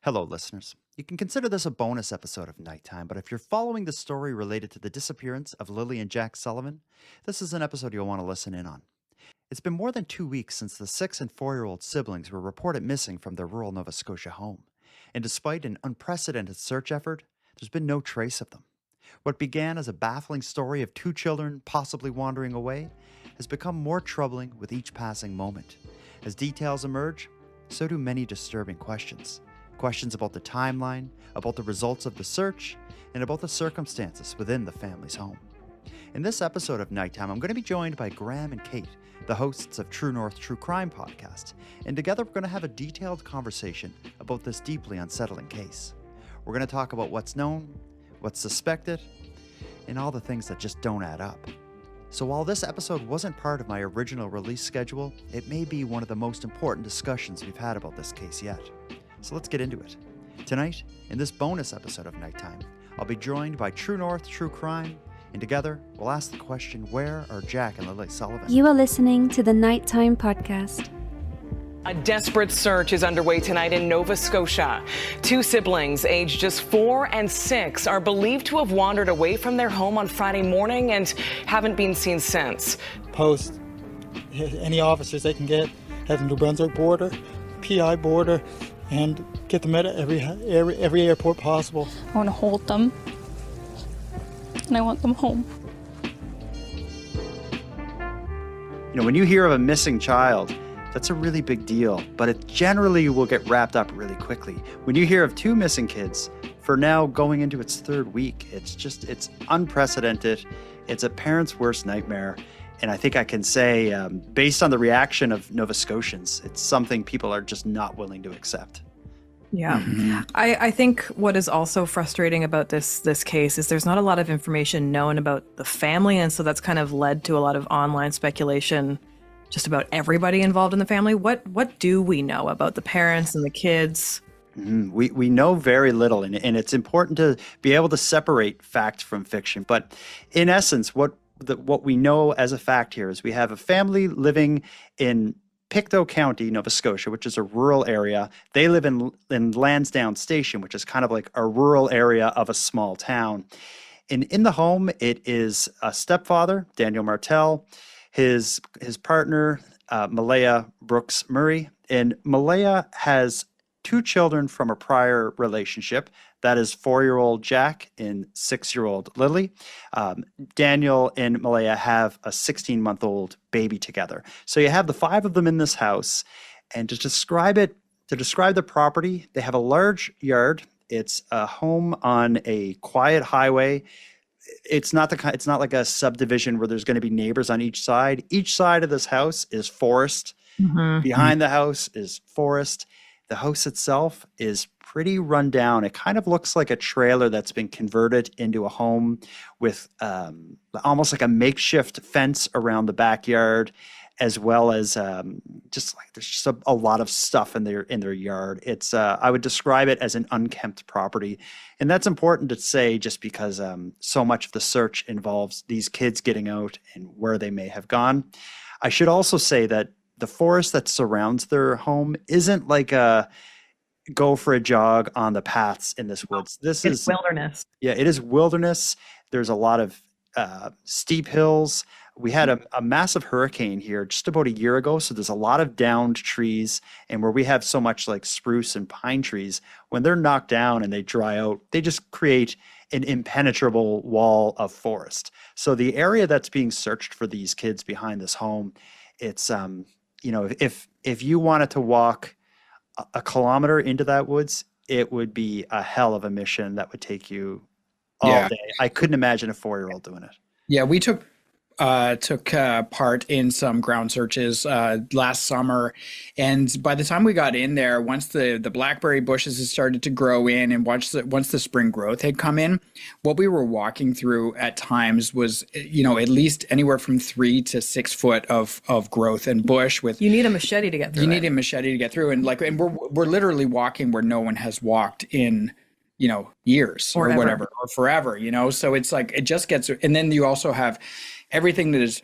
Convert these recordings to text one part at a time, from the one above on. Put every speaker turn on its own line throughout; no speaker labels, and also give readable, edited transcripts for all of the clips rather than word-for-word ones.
Hello, listeners. You can consider this a bonus episode of Nighttime, but if you're following the story related to the disappearance of Lilly and Jack Sullivan, this is an episode you'll want to listen in on. It's been more than 2 weeks since the 6 and 4-year-old siblings were reported missing from their rural Nova Scotia home, and despite an unprecedented search effort, there's been no trace of them. What began as a baffling story of 2 children possibly wandering away has become more troubling with each passing moment. As details emerge, so do many disturbing questions. Questions about the timeline, about the results of the search, and about the circumstances within the family's home. In this episode of Nighttime, I'm going to be joined by Graeme and Kate, the hosts of True North True Crime podcast, and together we're going to have a detailed conversation about this deeply unsettling case. We're going to talk about what's known, what's suspected, and all the things that just don't add up. So while this episode wasn't part of my original release schedule, it may be one of the most important discussions we've had about this case yet. So let's get into it. Tonight, in this bonus episode of Nighttime, I'll be joined by True North True Crime, and together we'll ask the question, where are Jack and Lilly Sullivan?
You are listening to the Nighttime podcast.
A desperate search is underway tonight in Nova Scotia. 2 siblings, aged just 4 and 6, are believed to have wandered away from their home on Friday morning and haven't been seen since.
Post any officers they can get, have them to Brunswick border, PI border, and get them at every airport possible.
I want to hold them, and I want them home.
You know, when you hear of a missing child, that's a really big deal, but it generally will get wrapped up really quickly. When you hear of 2 missing kids, for now going into its 3rd week, it's unprecedented. It's a parent's worst nightmare. And I think I can say, based on the reaction of Nova Scotians, it's something people are just not willing to accept.
Yeah. I think what is also frustrating about this case is there's not a lot of information known about the family. And so that's kind of led to a lot of online speculation just about everybody involved in the family. What do we know about the parents and the kids?
We know very little, and it's important to be able to separate fact from fiction. But in essence, what we know as a fact here is we have a family living in Pictou County, Nova Scotia, which is a rural area. They live in Lansdowne Station, which is kind of like a rural area of a small town. And in the home, it is a stepfather, Daniel Martel, his partner, Malaya Brooks Murray. And Malaya has 2 children from a prior relationship. That is 4-year-old Jack and 6-year-old Lilly. Daniel and Malaya have a 16-month-old baby together. So you have the 5 of them in this house. And to describe the property, they have a large yard. It's a home on a quiet highway. It's not like a subdivision where there's going to be neighbors on each side. Each side of this house is forest. Behind the house is forest. The house itself is pretty run down. It kind of looks like a trailer that's been converted into a home with almost like a makeshift fence around the backyard, as well as there's just a lot of stuff in their yard. It's I would describe it as an unkempt property, and that's important to say just because so much of the search involves these kids getting out and where they may have gone. I should also say that the forest that surrounds their home isn't like a go for a jog on the paths in this woods.
It's wilderness.
Yeah, it is wilderness. There's a lot of steep hills. We had a massive hurricane here just about a year ago, so there's a lot of downed trees. And where we have so much like spruce and pine trees, when they're knocked down and they dry out, they just create an impenetrable wall of forest. So the area that's being searched for these kids behind this home, it's if you wanted to walk a kilometer into that woods, it would be a hell of a mission that would take you all day. I couldn't imagine a 4-year-old doing it.
Yeah, we took part in some ground searches last summer, and by the time we got in there, once the blackberry bushes had started to grow in, and once the spring growth had come in, what we were walking through at times was at least anywhere from 3 to 6 foot of growth and bush. With
you need a machete to get through.
You need a machete to get through, and we're literally walking where no one has walked in years or whatever, or forever. So it's like it just gets, and then you also have everything that has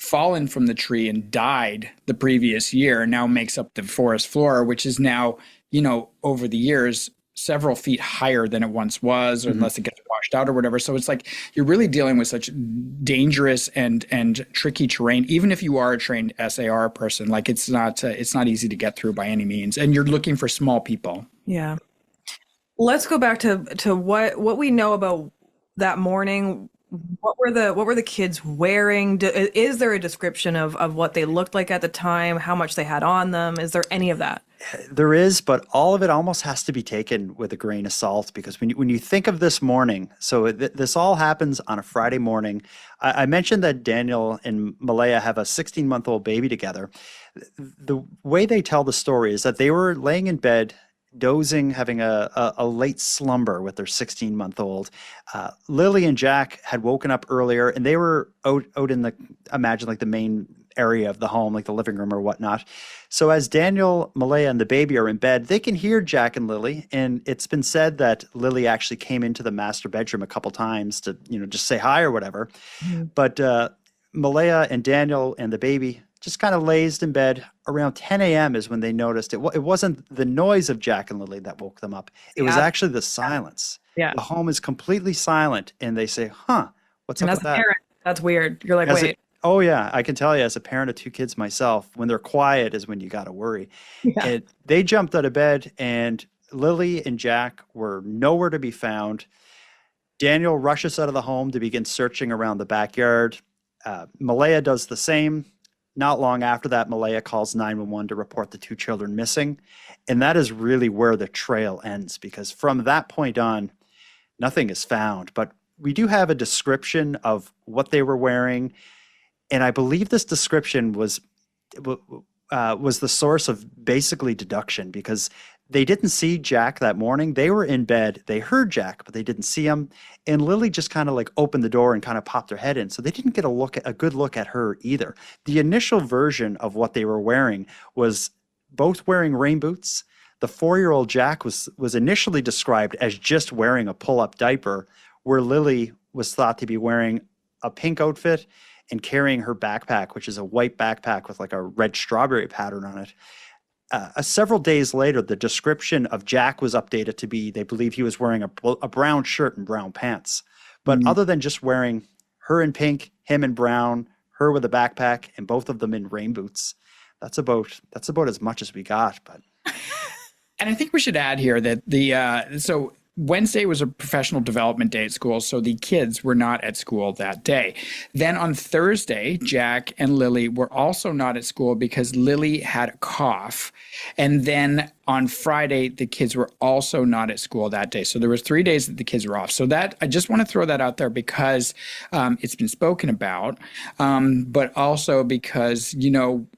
fallen from the tree and died the previous year now makes up the forest floor, which is now over the years, several feet higher than it once was, or unless it gets washed out or whatever. So it's like you're really dealing with such dangerous and tricky terrain. Even if you are a trained SAR person, like it's not easy to get through by any means. And you're looking for small people.
Yeah. Let's go back to what we know about that morning. What were the kids wearing? Is there a description of what they looked like at the time? How much they had on them? Is there any of that?
There is, but all of it almost has to be taken with a grain of salt, because when you think of this morning, so this all happens on a Friday morning. I mentioned that Daniel and Malaya have a 16-month-old baby together. The way they tell the story is that they were laying in bed, dozing, having a late slumber with their 16-month-old. Lilly and Jack had woken up earlier, and they were out in the main area of the home, like the living room or whatnot. So as Daniel, Malaya, and the baby are in bed, they can hear Jack and Lilly, and it's been said that Lilly actually came into the master bedroom a couple times to, just say hi or whatever. But Malaya and Daniel and the baby just kind of lazed in bed. Around 10 a.m. is when they noticed it wasn't the noise of Jack and Lilly that woke them up. It was actually the silence.
Yeah.
The home is completely silent, and they say, what's up with that?
Parent, that's weird. You're like, wait.
Oh, yeah. I can tell you, as a parent of 2 kids myself, when they're quiet is when you got to worry. Yeah. They jumped out of bed, and Lilly and Jack were nowhere to be found. Daniel rushes out of the home to begin searching around the backyard. Malaya does the same. Not long after that, Malaya calls 911 to report the 2 children missing. And that is really where the trail ends, because from that point on, nothing is found. But we do have a description of what they were wearing. And I believe this description was the source of basically deduction, because they didn't see Jack that morning. They were in bed. They heard Jack, but they didn't see him. And Lilly just kind of like opened the door and kind of popped her head in. So they didn't get a good look at her either. The initial version of what they were wearing was both wearing rain boots. The 4-year-old Jack was initially described as just wearing a pull-up diaper, where Lilly was thought to be wearing a pink outfit and carrying her backpack, which is a white backpack with like a red strawberry pattern on it. Several days later, the description of Jack was updated to be, they believe he was wearing a brown shirt and brown pants. But other than just wearing her in pink, him in brown, her with a backpack, and both of them in rain boots, that's about as much as we got. But
and I think we should add here that so Wednesday was a professional development day at school, so the kids were not at school that day. Then on Thursday, Jack and Lilly were also not at school because Lilly had a cough. And then on Friday, the kids were also not at school that day. So there was 3 days that the kids were off. So that, I just want to throw that out there because it's been spoken about, but also because,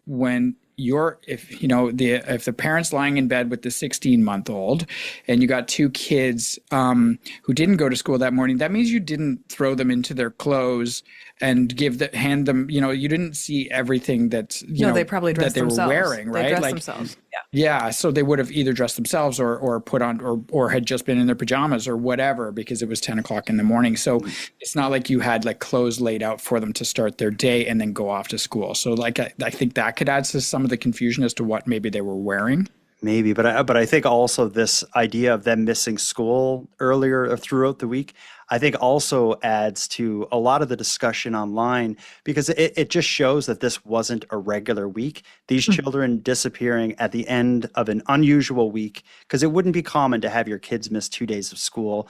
when if the parent's lying in bed with the 16-month-old and you got 2 kids who didn't go to school that morning, that means you didn't throw them into their clothes and hand them, you didn't see everything that,
they probably dressed
that they
themselves.
were wearing, right?
They dressed themselves.
Yeah. So they would have either dressed themselves or put on or had just been in their pajamas or whatever, because it was 10 o'clock in the morning. So it's not like you had like clothes laid out for them to start their day and then go off to school. So like, I think that could add to some of the confusion as to what maybe they were wearing.
Maybe, but I think also this idea of them missing school earlier or throughout the week, I think also adds to a lot of the discussion online, because it just shows that this wasn't a regular week. These children disappearing at the end of an unusual week, because it wouldn't be common to have your kids miss 2 days of school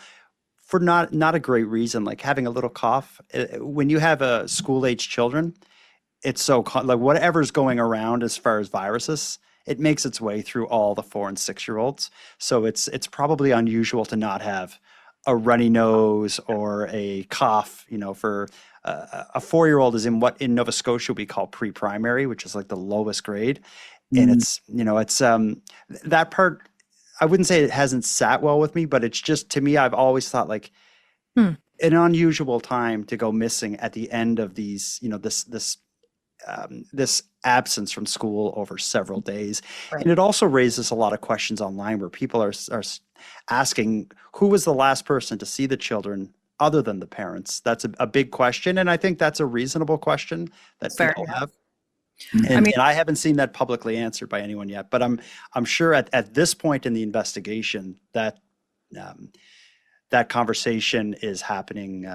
for not a great reason, like having a little cough. When you have school-age children, it's so like whatever's going around as far as viruses, it makes its way through all the 4 and 6-year-olds. So it's probably unusual to not have a runny nose or a cough. For a 4-year-old is in what in Nova Scotia we call pre-primary, which is like the lowest grade. And it's that part, I wouldn't say it hasn't sat well with me, but it's just, to me, I've always thought like an unusual time to go missing at the end of these, this absence from school over several days. Right. And it also raises a lot of questions online where people are asking, who was the last person to see the children other than the parents? That's a big question. And I think that's a reasonable question that people have. And I haven't seen that publicly answered by anyone yet, but I'm sure at this point in the investigation that that conversation is happening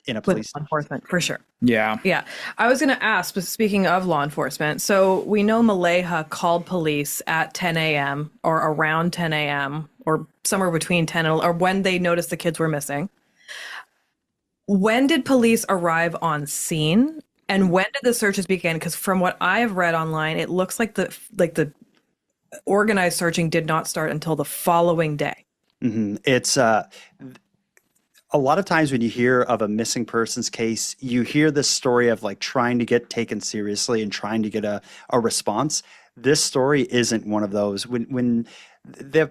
in a police
law enforcement for sure.
Yeah.
Yeah. I was going to ask, but speaking of law enforcement, so we know Maleha called police at 10 a.m. or around 10 a.m. or somewhere between 10 and, or when they noticed the kids were missing. When did police arrive on scene, and when did the searches begin? Because from what I've read online, it looks like the organized searching did not start until the following day.
Mm-hmm. It's a lot of times when you hear of a missing persons case, you hear this story of like trying to get taken seriously and trying to get a response. This story isn't one of those. When the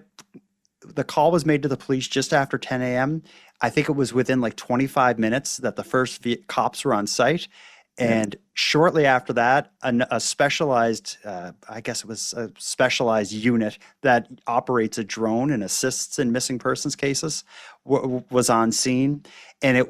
call was made to the police just after 10 a.m., I think it was within like 25 minutes that the first cops were on site. And shortly after that, a specialized, I guess it was a specialized unit that operates a drone and assists in missing persons cases was on scene. And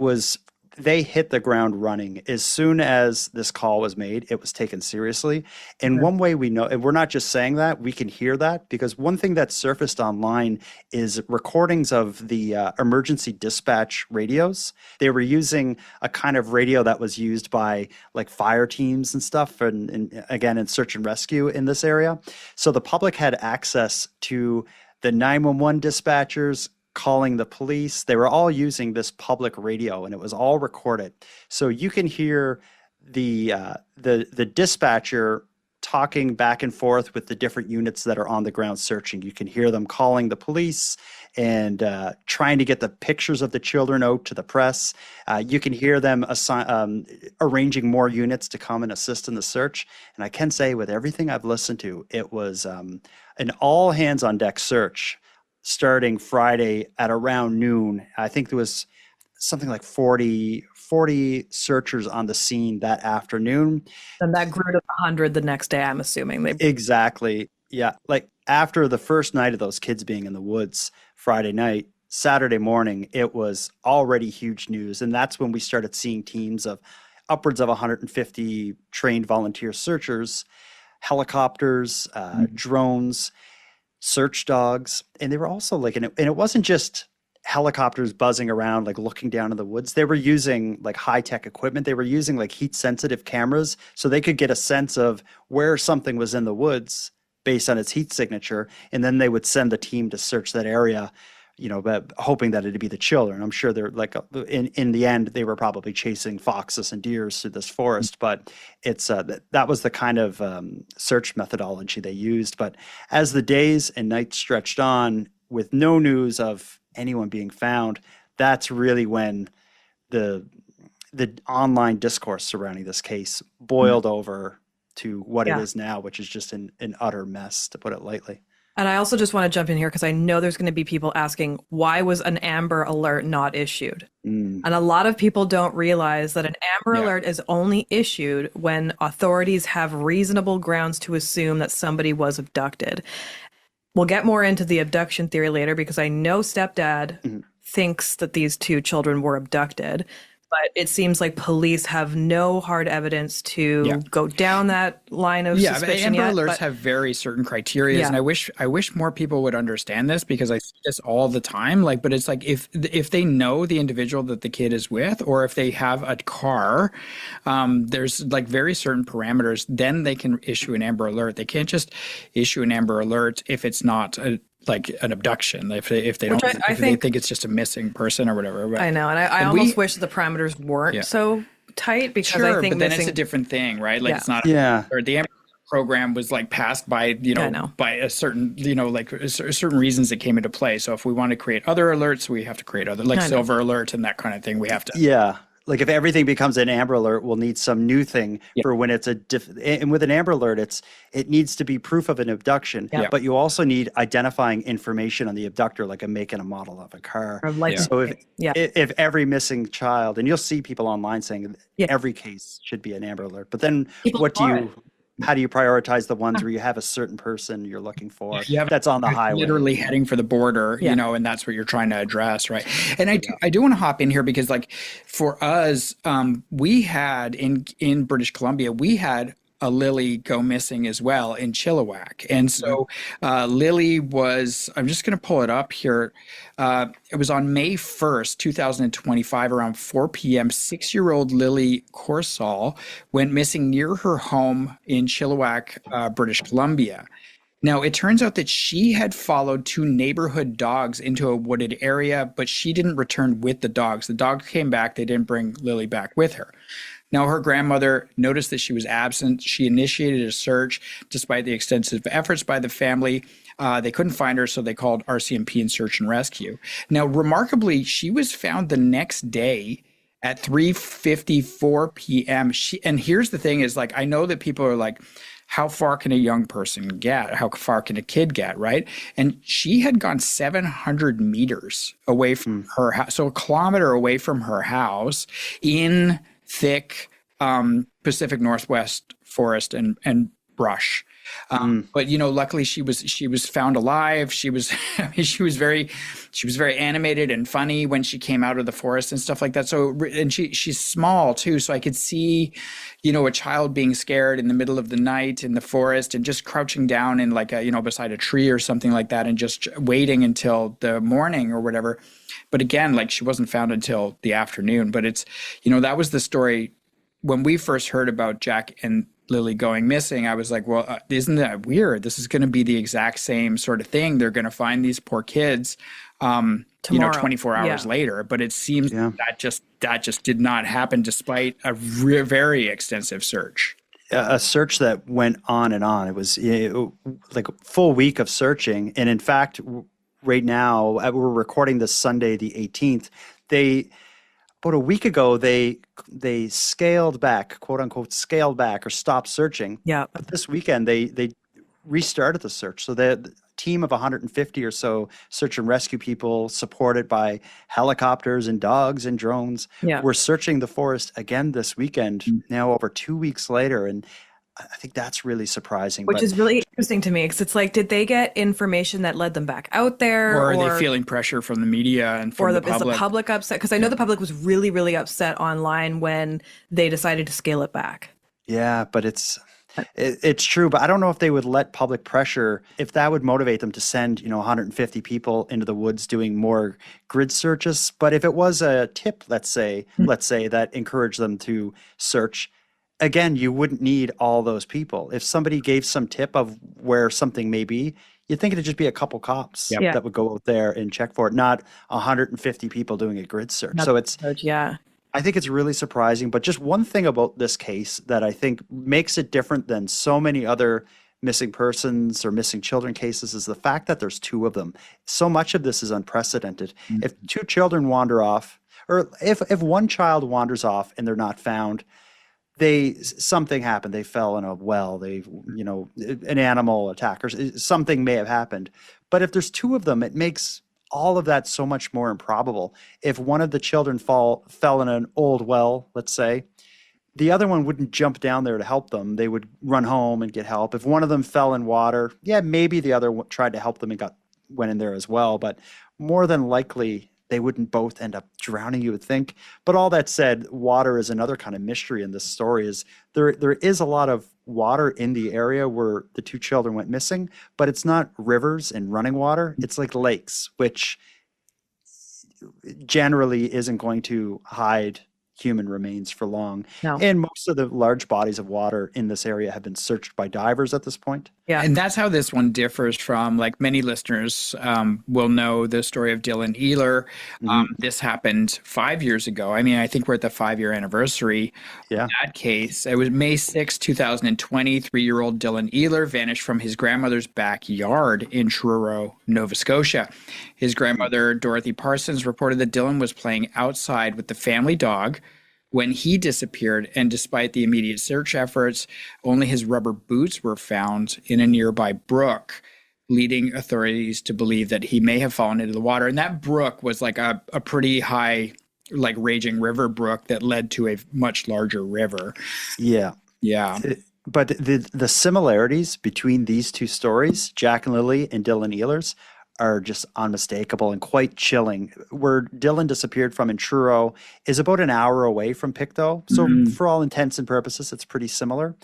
they hit the ground running. As soon as this call was made, it was taken seriously. And one way we know, and we're not just saying that, we can hear that, because one thing that surfaced online is recordings of the emergency dispatch radios. They were using a kind of radio that was used by like fire teams and stuff, and again, in search and rescue in this area. So the public had access to the 911 dispatchers calling the police. They were all using this public radio, and it was all recorded. So you can hear the dispatcher talking back and forth with the different units that are on the ground searching. You can hear them calling the police and trying to get the pictures of the children out to the press. You can hear them arranging more units to come and assist in the search. And I can say, with everything I've listened to, it was an all hands on deck search starting Friday at around noon. I think there was something like 40 searchers on the scene that afternoon.
And that grew to 100 the next day, I'm assuming.
Exactly. Yeah. Like after the first night of those kids being in the woods Friday night, Saturday morning, it was already huge news. And that's when we started seeing teams of upwards of 150 trained volunteer searchers, helicopters, drones, search dogs. And they were also like, and it wasn't just helicopters buzzing around, like looking down in the woods. They were using like high-tech equipment. They were using like heat-sensitive cameras so they could get a sense of where something was in the woods based on its heat signature. And then they would send the team to search that area, you know, but hoping that it'd be the children. I'm sure they're like, in the end, they were probably chasing foxes and deers through this forest, but it's that was the kind of search methodology they used. But as the days and nights stretched on with no news of anyone being found, that's really when the online discourse surrounding this case boiled over to what it is now, which is just an utter mess, to put it lightly.
And I also just want to jump in here because I know there's going to be people asking, why was an Amber Alert not issued? And a lot of people don't realize that an Amber Alert is only issued when authorities have reasonable grounds to assume that somebody was abducted. We'll get more into the abduction theory later, because I know Stepdad thinks that these two children were abducted. But it seems like police have no hard evidence to go down that line of suspicion
Amber
yet.
Alerts have very certain criteria, and I wish more people would understand this, because I see this all the time. Like, but it's like if they know the individual that the kid is with, or if they have a car, there's like very certain parameters. Then they can issue an Amber Alert. They can't just issue an Amber Alert if it's not like an abduction, if they don't, if they think it's just a missing person or whatever. But,
I know, and I almost wish the parameters weren't so tight, because I think
but then it's a different thing, right? Like it's not. Or the Amber program was like passed by by a certain like certain reasons that came into play. So if we want to create other alerts, we have to create other Silver Alert and that kind of thing. We have to.
Like if everything becomes an Amber Alert, we'll need some new thing for when it's and with an Amber Alert, it needs to be proof of an abduction, but you also need identifying information on the abductor, like a make and a model of a car. So if every missing child, and you'll see people online saying every case should be an Amber Alert, but then how do you prioritize the ones where you have a certain person you're looking for that's on the highway,
literally heading for the border, and that's what you're trying to address, right? And I do want to hop in here, because like for us, we had in British Columbia, we had Lilly go missing as well in Chilliwack. And so Lilly was, I'm just going to pull it up here. It was on May 1st, 2025, around 4 p.m. 6-year-old Lilly Corsall went missing near her home in Chilliwack, British Columbia. Now, it turns out that she had followed 2 neighborhood dogs into a wooded area, but she didn't return with the dogs. The dogs came back. They didn't bring Lilly back with her. Now, her grandmother noticed that she was absent. She initiated a search despite the extensive efforts by the family. They couldn't find her, so they called RCMP and search and rescue. Now, remarkably, she was found the next day at 3:54 p.m. And here's the thing is, like, I know that people are like, how far can a young person get? How far can a kid get, right? And she had gone 700 meters away from her house, so a kilometer away from her house in thick Pacific Northwest forest and brush. But luckily she was found alive. She was she was very animated and funny when she came out of the forest and stuff like that. So, and she's small too, so I could see a child being scared in the middle of the night in the forest and just crouching down in like beside a tree or something like that and just waiting until the morning or whatever. But again, like, she wasn't found until the afternoon. But it's that was the story when we first heard about Jack and Lilly going missing. I was like, well, isn't that weird? This is going to be the exact same sort of thing. They're going to find these poor kids,
Tomorrow.
24 hours later. But it seems that just did not happen despite a very extensive search.
A search that went on and on. It was like a full week of searching. And in fact, right now, we're recording this Sunday, the 18th. About a week ago, they scaled back, quote unquote, scaled back or stopped searching.
Yeah.
But this weekend, they restarted the search. So the team of 150 or so search and rescue people, supported by helicopters and dogs and drones, were searching the forest again this weekend, now over 2 weeks later. And I think that's really surprising.
Which is really interesting to me, because it's like, did they get information that led them back out there?
Or are they feeling pressure from the media and from the public?
Is the public upset? Because I know the public was really, really upset online when they decided to scale it back.
Yeah, but it's true. But I don't know if they would let public pressure, if that would motivate them to send 150 people into the woods doing more grid searches. But if it was a tip, let's say that encouraged them to search, again, you wouldn't need all those people. If somebody gave some tip of where something may be, you'd think it'd just be a couple cops that would go out there and check for it, not 150 people doing a grid search. I think it's really surprising. But just one thing about this case that I think makes it different than so many other missing persons or missing children cases is the fact that there's 2 of them. So much of this is unprecedented. If 2 children wander off, or if one child wanders off and they're not found, something happened. They fell in a well. An animal attack or something may have happened. But if there's 2 of them, it makes all of that so much more improbable. If one of the children fell in an old well, let's say, the other one wouldn't jump down there to help them. They would run home and get help. If one of them fell in water, maybe the other one tried to help them and went in there as well. But more than likely, they wouldn't both end up drowning, you would think. But all that said, water is another kind of mystery in this story. Is there is a lot of water in the area where the 2 children went missing, but it's not rivers and running water. It's like lakes, which generally isn't going to hide human remains for long.
No.
And most of the large bodies of water in this area have been searched by divers at this point.
Yeah.
And that's how this one differs from, like, many listeners will know the story of Dylan Ehler. This happened 5 years ago. I mean, I think we're at the 5-year anniversary of that case. It was May 6, 2020. 3-year-old Dylan Ehler vanished from his grandmother's backyard in Truro, Nova Scotia. His grandmother, Dorothy Parsons, reported that Dylan was playing outside with the family dog when he disappeared, and despite the immediate search efforts, only his rubber boots were found in a nearby brook, leading authorities to believe that he may have fallen into the water. And that brook was like a pretty high, like, raging river brook that led to a much larger river.
Yeah. But the similarities between these 2 stories, Jack and Lilly and Dylan Ehler's, are just unmistakable and quite chilling. Where Dylan disappeared from in Truro is about an hour away from Pictou. So for all intents and purposes, it's pretty similar.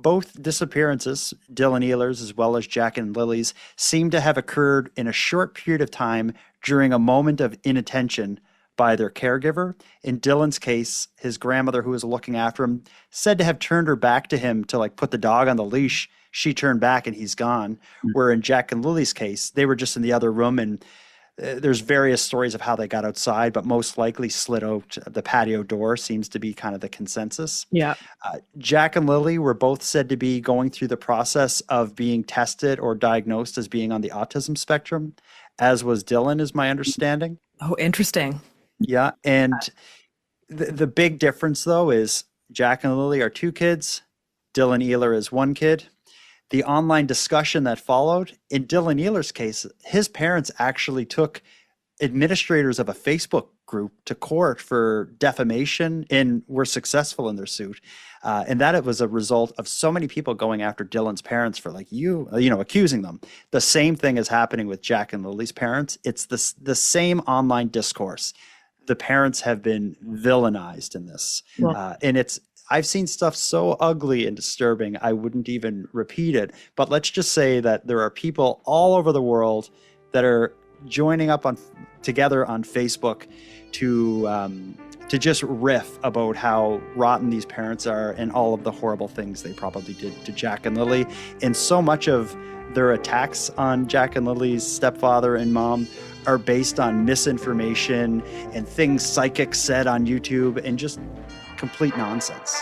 Both disappearances, Dylan Ehlers as well as Jack and Lilly's, seem to have occurred in a short period of time during a moment of inattention by their caregiver. In Dylan's case, his grandmother, who was looking after him, said to have turned her back to him to like put the dog on the leash. She turned back and he's gone. Where in Jack and Lily's case, they were just in the other room, and there's various stories of how they got outside, but most likely slid out the patio door seems to be kind of the consensus.
Yeah.
Jack and Lilly were both said to be going through the process of being tested or diagnosed as being on the autism spectrum, as was Dylan, is my understanding.
Oh, interesting.
Yeah. And the big difference, though, is Jack and Lilly are 2 kids. Dylan Ehler is 1 kid. The online discussion that followed, in Dylan Ehler's case, his parents actually took administrators of a Facebook group to court for defamation and were successful in their suit. And that it was a result of so many people going after Dylan's parents for accusing them. The same thing is happening with Jack and Lily's parents. It's the same online discourse. The parents have been villainized in this. And I've seen stuff so ugly and disturbing, I wouldn't even repeat it. But let's just say that there are people all over the world that are joining up together on Facebook to just riff about how rotten these parents are and all of the horrible things they probably did to Jack and Lilly. And so much of their attacks on Jack and Lily's stepfather and mom are based on misinformation and things psychics said on YouTube and just complete nonsense.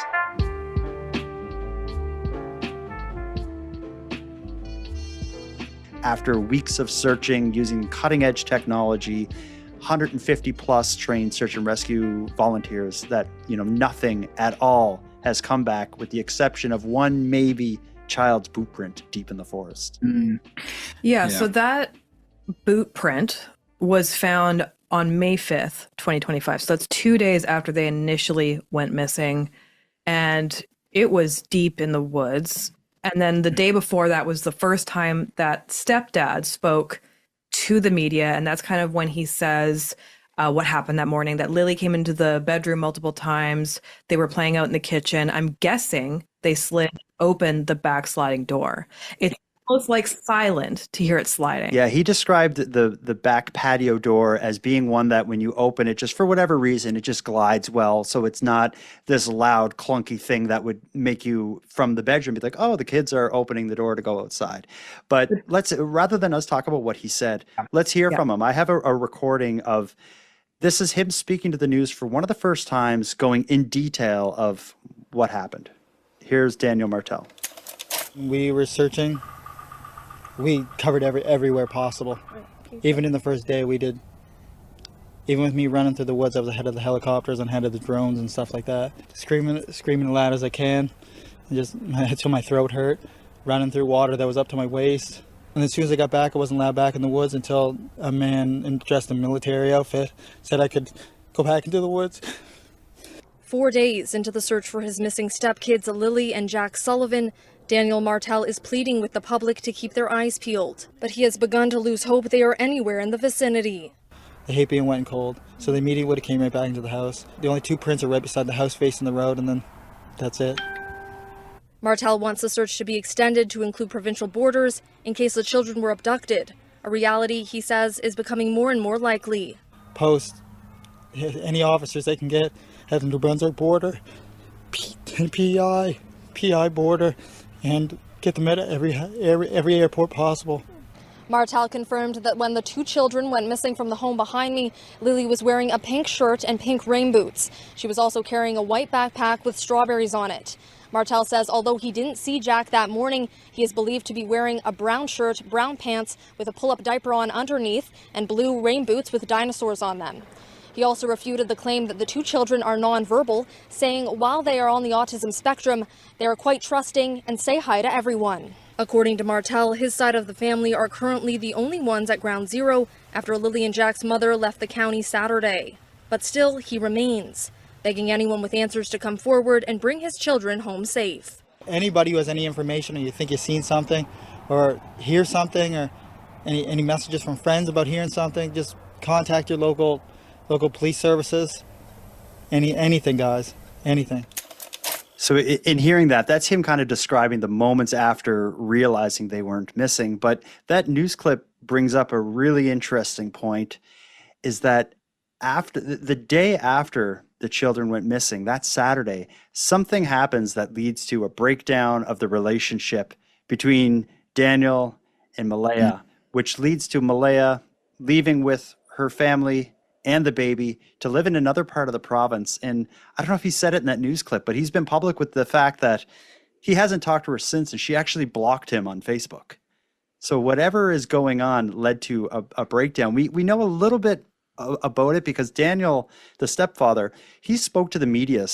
After weeks of searching using cutting-edge technology, 150 plus trained search and rescue volunteers, that nothing at all has come back with the exception of one maybe child's boot print deep in the forest.
Yeah, so that boot print was found on May 5th, 2025. So that's 2 days after they initially went missing. And it was deep in the woods. And then the day before that was the first time that stepdad spoke to the media. And that's kind of when he says what happened that morning, that Lilly came into the bedroom multiple times. They were playing out in the kitchen. I'm guessing they slid open the backsliding door. It almost like silent to hear it sliding.
Yeah, he described the back patio door as being one that when you open it, just for whatever reason, it just glides well. So it's not this loud, clunky thing that would make you from the bedroom be like, oh, the kids are opening the door to go outside. But rather than us talk about what he said, let's hear from him. I have a recording of, this is him speaking to the news for one of the first times, going in detail of what happened. Here's Daniel Martel.
We were searching. We covered everywhere possible. Even in the first day we did. Even with me running through the woods, I was ahead of the helicopters and ahead of the drones and stuff like that. Screaming as loud as I can, until my throat hurt. Running through water that was up to my waist. And as soon as I got back, I wasn't allowed back in the woods until a man dressed in military outfit said I could go back into the woods.
4 days into the search for his missing stepkids, Lilly and Jack Sullivan, Daniel Martel is pleading with the public to keep their eyes peeled, but he has begun to lose hope they are anywhere in the vicinity.
They hate being wet and cold, so they immediately would have came right back into the house. The only 2 prints are right beside the house facing the road, and then that's it.
Martel wants the search to be extended to include provincial borders in case the children were abducted, a reality he says is becoming more and more likely.
Post any officers they can get, have them to Brunswick border, PI border, and get them at every airport possible.
Martel confirmed that when the 2 children went missing from the home behind me, Lilly was wearing a pink shirt and pink rain boots. She was also carrying a white backpack with strawberries on it. Martel says although he didn't see Jack that morning, he is believed to be wearing a brown shirt, brown pants with a pull-up diaper on underneath, and blue rain boots with dinosaurs on them. He also refuted the claim that the 2 children are nonverbal, saying while they are on the autism spectrum, they are quite trusting and say hi to everyone. According to Martel, his side of the family are currently the only ones at ground zero after Lilly and Jack's mother left the county Saturday. But still, he remains, begging anyone with answers to come forward and bring his children home safe.
Anybody who has any information, or you think you've seen something or hear something, or any messages from friends about hearing something, just contact your local police services. Anything, guys, anything.
So in hearing that, that's him kind of describing the moments after realizing they weren't missing. But that news clip brings up a really interesting point, is that after the day after the children went missing, that Saturday, something happens that leads to a breakdown of the relationship between Daniel and Malaya, which leads to Malaya leaving with her family and the baby to live in another part of the province. And I don't know if he said it in that news clip, but he's been public with the fact that he hasn't talked to her since, and she actually blocked him on Facebook. So whatever is going on led to a breakdown. We know a little bit about it because Daniel, the stepfather, he spoke to the media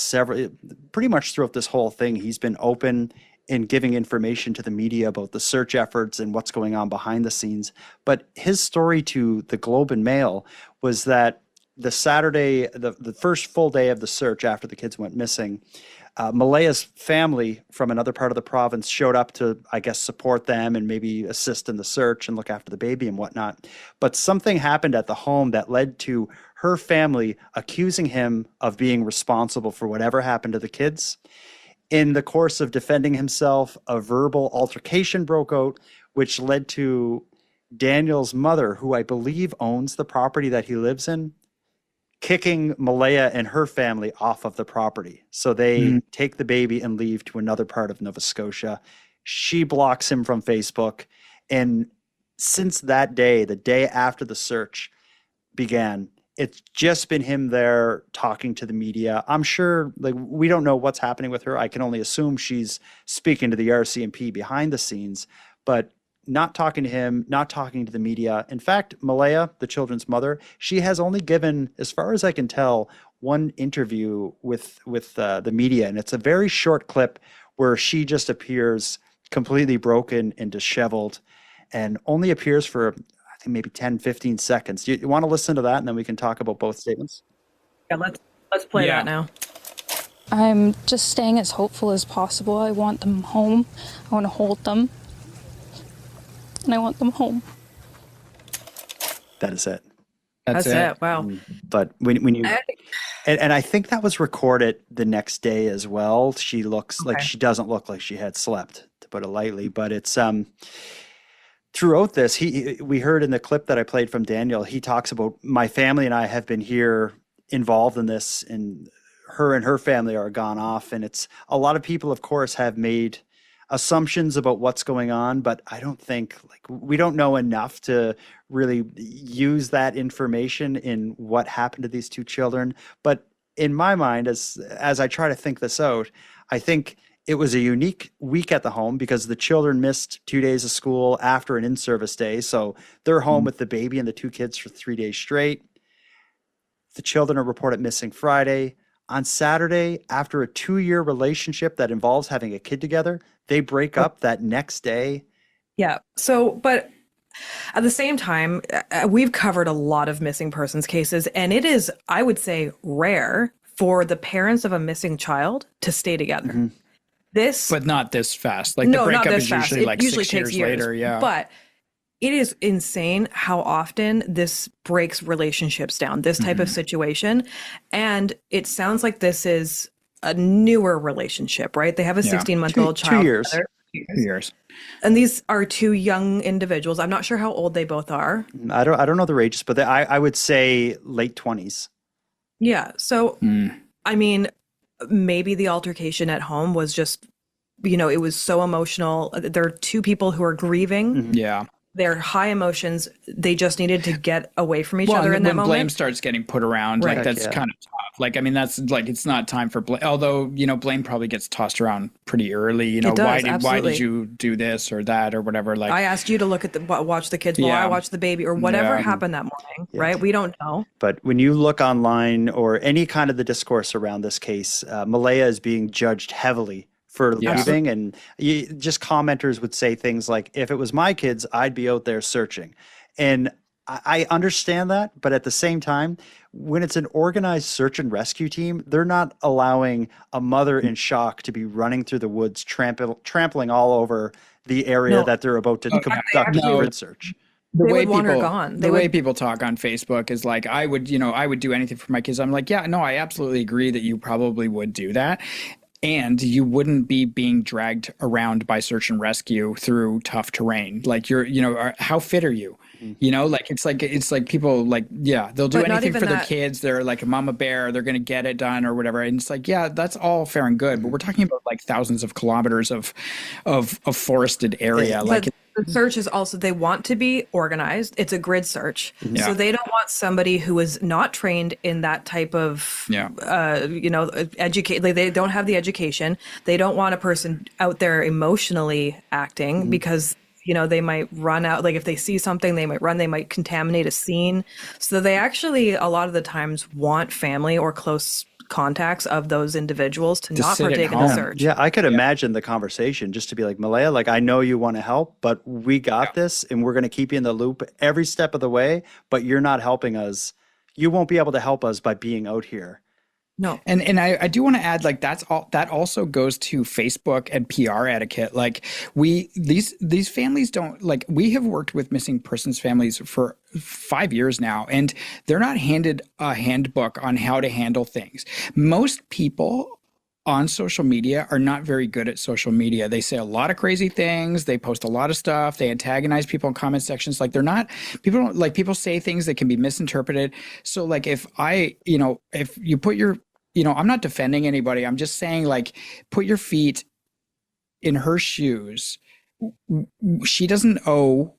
pretty much throughout this whole thing. He's been open in giving information to the media about the search efforts and what's going on behind the scenes. But his story to the Globe and Mail was that the Saturday, the first full day of the search after the kids went missing, Malaya's family from another part of the province showed up to, I guess, support them and maybe assist in the search and look after the baby and whatnot. But something happened at the home that led to her family accusing him of being responsible for whatever happened to the kids. In the course of defending himself, a verbal altercation broke out, which led to Daniel's mother, who I believe owns the property that he lives in, kicking Malaya and her family off of the property. So they take the baby and leave to another part of Nova Scotia. She blocks him from Facebook. And since that day, the day after the search began, it's just been him there talking to the media. I'm sure, like, we don't know what's happening with her. I can only assume she's speaking to the RCMP behind the scenes, but not talking to him, not talking to the media. In fact, Malaya, the children's mother, she has only given, as far as I can tell, one interview with the media. And it's a very short clip where she just appears completely broken and disheveled and only appears for, I think, maybe 10, 15 seconds. Do you want to listen to that, and then we can talk about both statements?
Yeah, let's play that now.
I'm just staying as hopeful as possible. I want them home. I want to hold them. And I want them home.
That is it.
That's it. Wow.
But when you and I think that was recorded the next day as well. She looks like she doesn't look like she had slept, to put it lightly. But it's throughout this, we heard in the clip that I played from Daniel, he talks about, my family and I have been here involved in this, and her family are gone off. And it's a lot of people, of course, have made assumptions about what's going on, but I don't think, like, we don't know enough to really use that information in what happened to these two children. But in my mind, as I try to think this out, I think it was a unique week at the home because the children missed 2 days of school after an in-service day. So they're home with the baby and the two kids for 3 days straight. The children are reported missing Friday. On Saturday, after a 2-year relationship that involves having a kid together, they break up that next day.
Yeah. So, but at the same time, we've covered a lot of missing persons cases, and it is, I would say, rare for the parents of a missing child to stay together.
But not this fast. Like,
no,
the breakup
not this
is
fast.
usually
It
like
usually
6
takes
years later. Yeah.
But it is insane how often this breaks relationships down, this type of situation. And it sounds like this is a newer relationship, right? They have a 16-month-old child.
2 years.
2 years.
And these are two young individuals. I'm not sure how old they both are.
I don't know their ages, but I would say late 20s.
Yeah. So, I mean, maybe the altercation at home was just, it was so emotional. There are two people who are grieving.
Yeah.
They're high emotions. They just needed to get away from each other in that
when
moment.
blame starts getting put around,
Right.
like, that's kind of tough. Like, I mean, that's like, it's not time for blame. Although, blame probably gets tossed around pretty early.
It does,
why
absolutely.
did you do this or that or whatever? Like,
I asked you to look at watch the kids while I watched the baby, or whatever happened that morning, right? We don't know.
But when you look online or any kind of the discourse around this case, Malaya is being judged heavily for leaving, and just commenters would say things like, if it was my kids, I'd be out there searching. And I understand that, but at the same time, when it's an organized search and rescue team, they're not allowing a mother in shock to be running through the woods, trampling all over the area that they're about to conduct a grid search.
The
They
way
would want her
people,
gone.
the way people talk on Facebook is like, I would do anything for my kids. I'm like, yeah, no, I absolutely agree that you probably would do that. and you wouldn't be being dragged around by search and rescue through tough terrain. Like how fit are you? Like it's like people like, yeah, they'll do
But not
anything
even
for their
that.
kids. They're like a mama bear. They're going to get it done or whatever. And it's like, yeah, that's all fair and good. But we're talking about like thousands of kilometers of forested area. Like,
But the search is also, they want to be organized. It's a grid search.
Yeah.
So they don't want somebody who is not trained in that type of, educate. Like they don't have the education. They don't want a person out there emotionally acting because, they might run out. Like if they see something, they might run, they might contaminate a scene. So they actually, a lot of the times, want family or close contacts of those individuals to not
sit at
partake in the
home.
search.
Yeah, I could imagine the conversation just to be like, Malaya, like, I know you want to help, but we got this and we're going to keep you in the loop every step of the way, but you're not helping us. You won't be able to help us by being out here.
No.
And I do want to add, like, that also goes to Facebook and PR etiquette. Like these families don't, like, we have worked with missing persons families for 5 years now, and they're not handed a handbook on how to handle things. Most people on social media are not very good at social media. They say a lot of crazy things. They post a lot of stuff. They antagonize people in comment sections. Like people say things that can be misinterpreted. So like if you put your, I'm not defending anybody. I'm just saying, like, put your feet in her shoes. She doesn't owe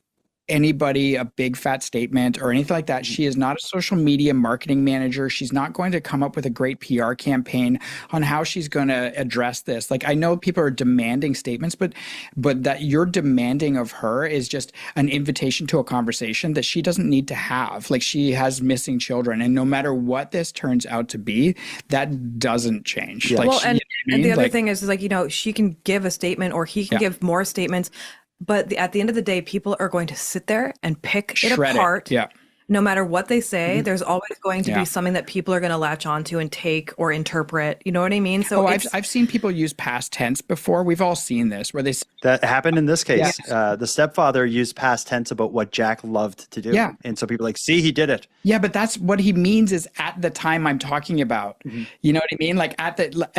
anybody a big fat statement or anything like that. She is not a social media marketing manager. She's not going to come up with a great PR campaign on how she's going to address this. Like, I know people are demanding statements, but that you're demanding of her is just an invitation to a conversation that she doesn't need to have. Like, she has missing children, and no matter what this turns out to be, that doesn't change.
Yeah.
Like,
Well, and the other
Like,
thing is like, she can give a statement or he can give more statements. But at the end of the day, people are going to sit there and pick it
shred
apart.
Yeah.
No matter what they say, there's always going to
Yeah.
be something that people are going to latch onto and take or interpret. You know what I mean? So
I've seen people use past tense before. We've all seen this where they
That happened in this case.
Yeah.
The stepfather used past tense about what Jack loved to do.
Yeah.
And so people are like, see, he did it.
Yeah, but that's what he means is at the time I'm talking about. You know what I mean? Like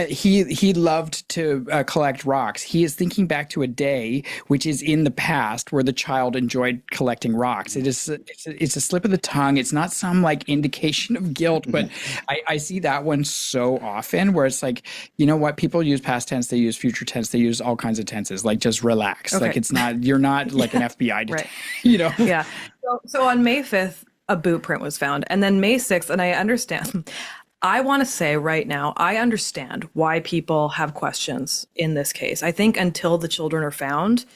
he loved to collect rocks. He is thinking back to a day which is in the past where the child enjoyed collecting rocks. It's a slip of the tongue. It's not some like indication of guilt, but I see that one so often where it's like, you know what? People use past tense, they use future tense, they use all kinds of tenses. Like, just relax.
Okay.
Like, it's not, you're not like an FBI,
Right.
Yeah.
So on May 5th, a boot print was found. And then May 6th, and I understand, I want to say right now, I understand why people have questions in this case. I think until the children are found,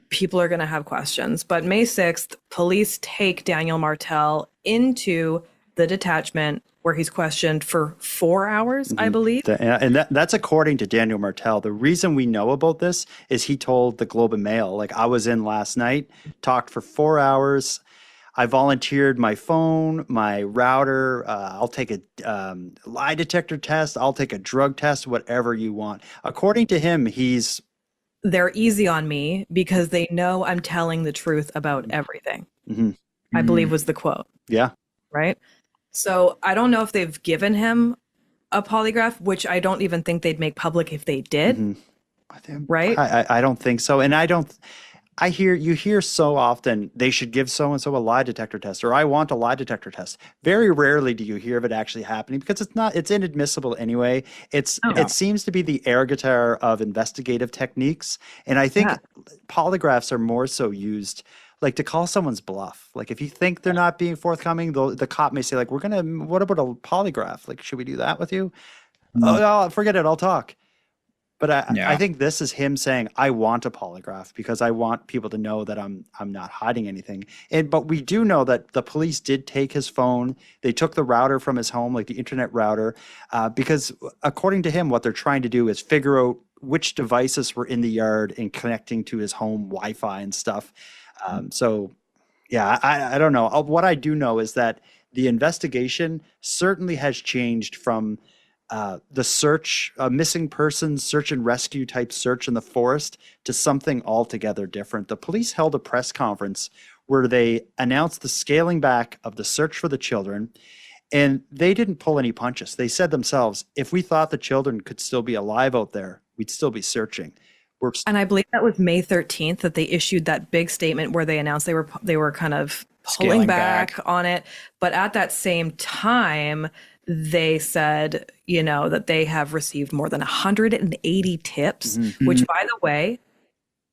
people are going to have questions. But May 6th, police take Daniel Martel into the detachment where he's questioned for 4 hours, I believe.
And that's according to Daniel Martel. The reason we know about this is he told the Globe and Mail, like, I was in last night, talked for 4 hours. I volunteered my phone, my router. I'll take a lie detector test. I'll take a drug test, whatever you want. According to him,
They're easy on me because they know I'm telling the truth about everything, I believe was the quote.
Yeah.
Right? So I don't know if they've given him a polygraph, which I don't even think they'd make public if they did. Right?
I don't think so. And you hear so often they should give so-and-so a lie detector test, or I want a lie detector test. Very rarely do you hear of it actually happening because it's inadmissible anyway. It seems to be the ergator of investigative techniques. And I think polygraphs are more so used like to call someone's bluff. Like if you think they're not being forthcoming, the cop may say like, what about a polygraph? Like, should we do that with you? Oh, no, forget it. I'll talk. But I think this is him saying, I want a polygraph because I want people to know that I'm not hiding anything. But we do know that the police did take his phone. They took the router from his home, like the internet router, because according to him, what they're trying to do is figure out which devices were in the yard and connecting to his home Wi-Fi and stuff. I don't know. What I do know is that the investigation certainly has changed from the search, missing persons, search and rescue type search in the forest to something altogether different. The police held a press conference where they announced the scaling back of the search for the children. And they didn't pull any punches. They said themselves, if we thought the children could still be alive out there, we'd still be searching.
And I believe that was May 13th that they issued that big statement where they announced they were kind of pulling
Scaling
back
back
on it. But at that same time, they said, that they have received more than 180 tips, which, by the way,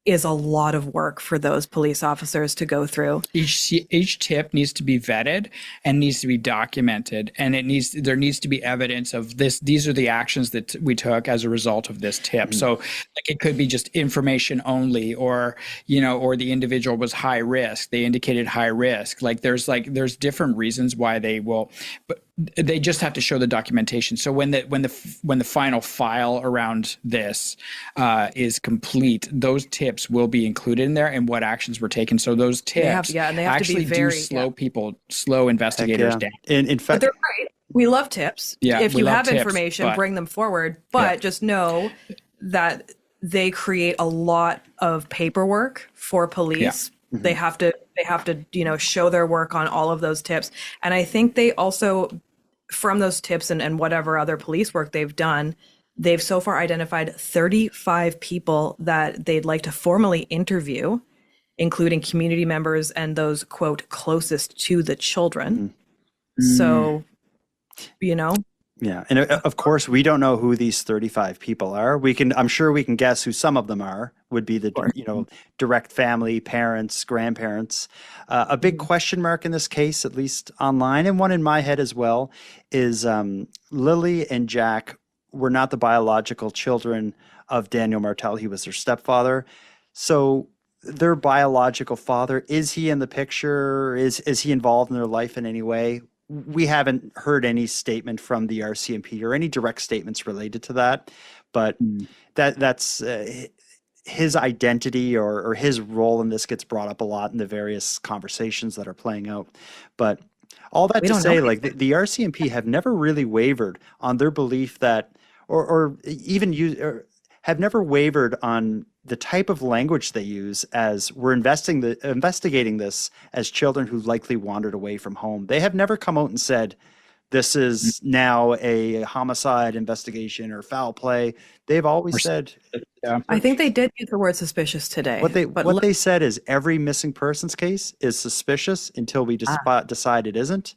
is a lot of work for those police officers to go through.
Each tip needs to be vetted and needs to be documented, and there needs to be evidence of this. These are the actions that we took as a result of this tip. So like it could be just information only, or or the individual was high risk. They indicated high risk. There's different reasons why they will, but they just have to show the documentation. So when the final file around this is complete, those tips will be included in there and what actions were taken. So those tips
they have
actually
to be very,
slow investigators down.
In fact,
but they're great. We love tips.
Yeah,
if
we
you
love
have
tips,
information,
but-
bring them forward. But just know that they create a lot of paperwork for police.
Yeah.
They have to show their work on all of those tips. And I think they also, from those tips and whatever other police work they've done, they've so far identified 35 people that they'd like to formally interview, including community members and those, quote, closest to the children. So,
Yeah. And of course, we don't know who these 35 people are. I'm sure we can guess who some of them are, would be the, direct family, parents, grandparents. A big question mark in this case, at least online, and one in my head as well, is Lilly and Jack were not the biological children of Daniel Martel. He was their stepfather. So their biological father, is he in the picture? Is he involved in their life in any way? We haven't heard any statement from the RCMP or any direct statements related to that, but that's his identity or his role in this gets brought up a lot in the various conversations that are playing out. But all that to say, like the RCMP have never really wavered on their belief that, or have never wavered on the type of language they use as we're investigating this as children who likely wandered away from home. They have never come out and said, this is now a homicide investigation or foul play. They've always said,
I think they did use the word suspicious today.
What they said is every missing persons case is suspicious until we decide it isn't.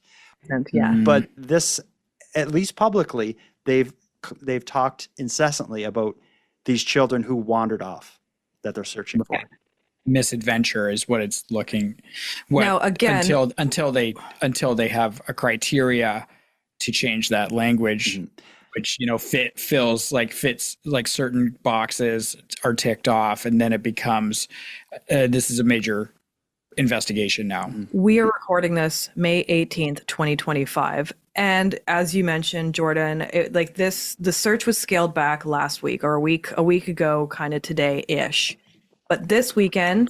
But this, at least publicly, they've talked incessantly about these children who wandered off that they're searching for.
Misadventure is what it's looking.
Now again,
until they have a criteria to change that language, which fits like certain boxes are ticked off, and then it becomes this is a major investigation now.
We are recording this May 18th, 2025. And as you mentioned, Jordan, the search was scaled back last week or a week ago, kind of today-ish. But this weekend,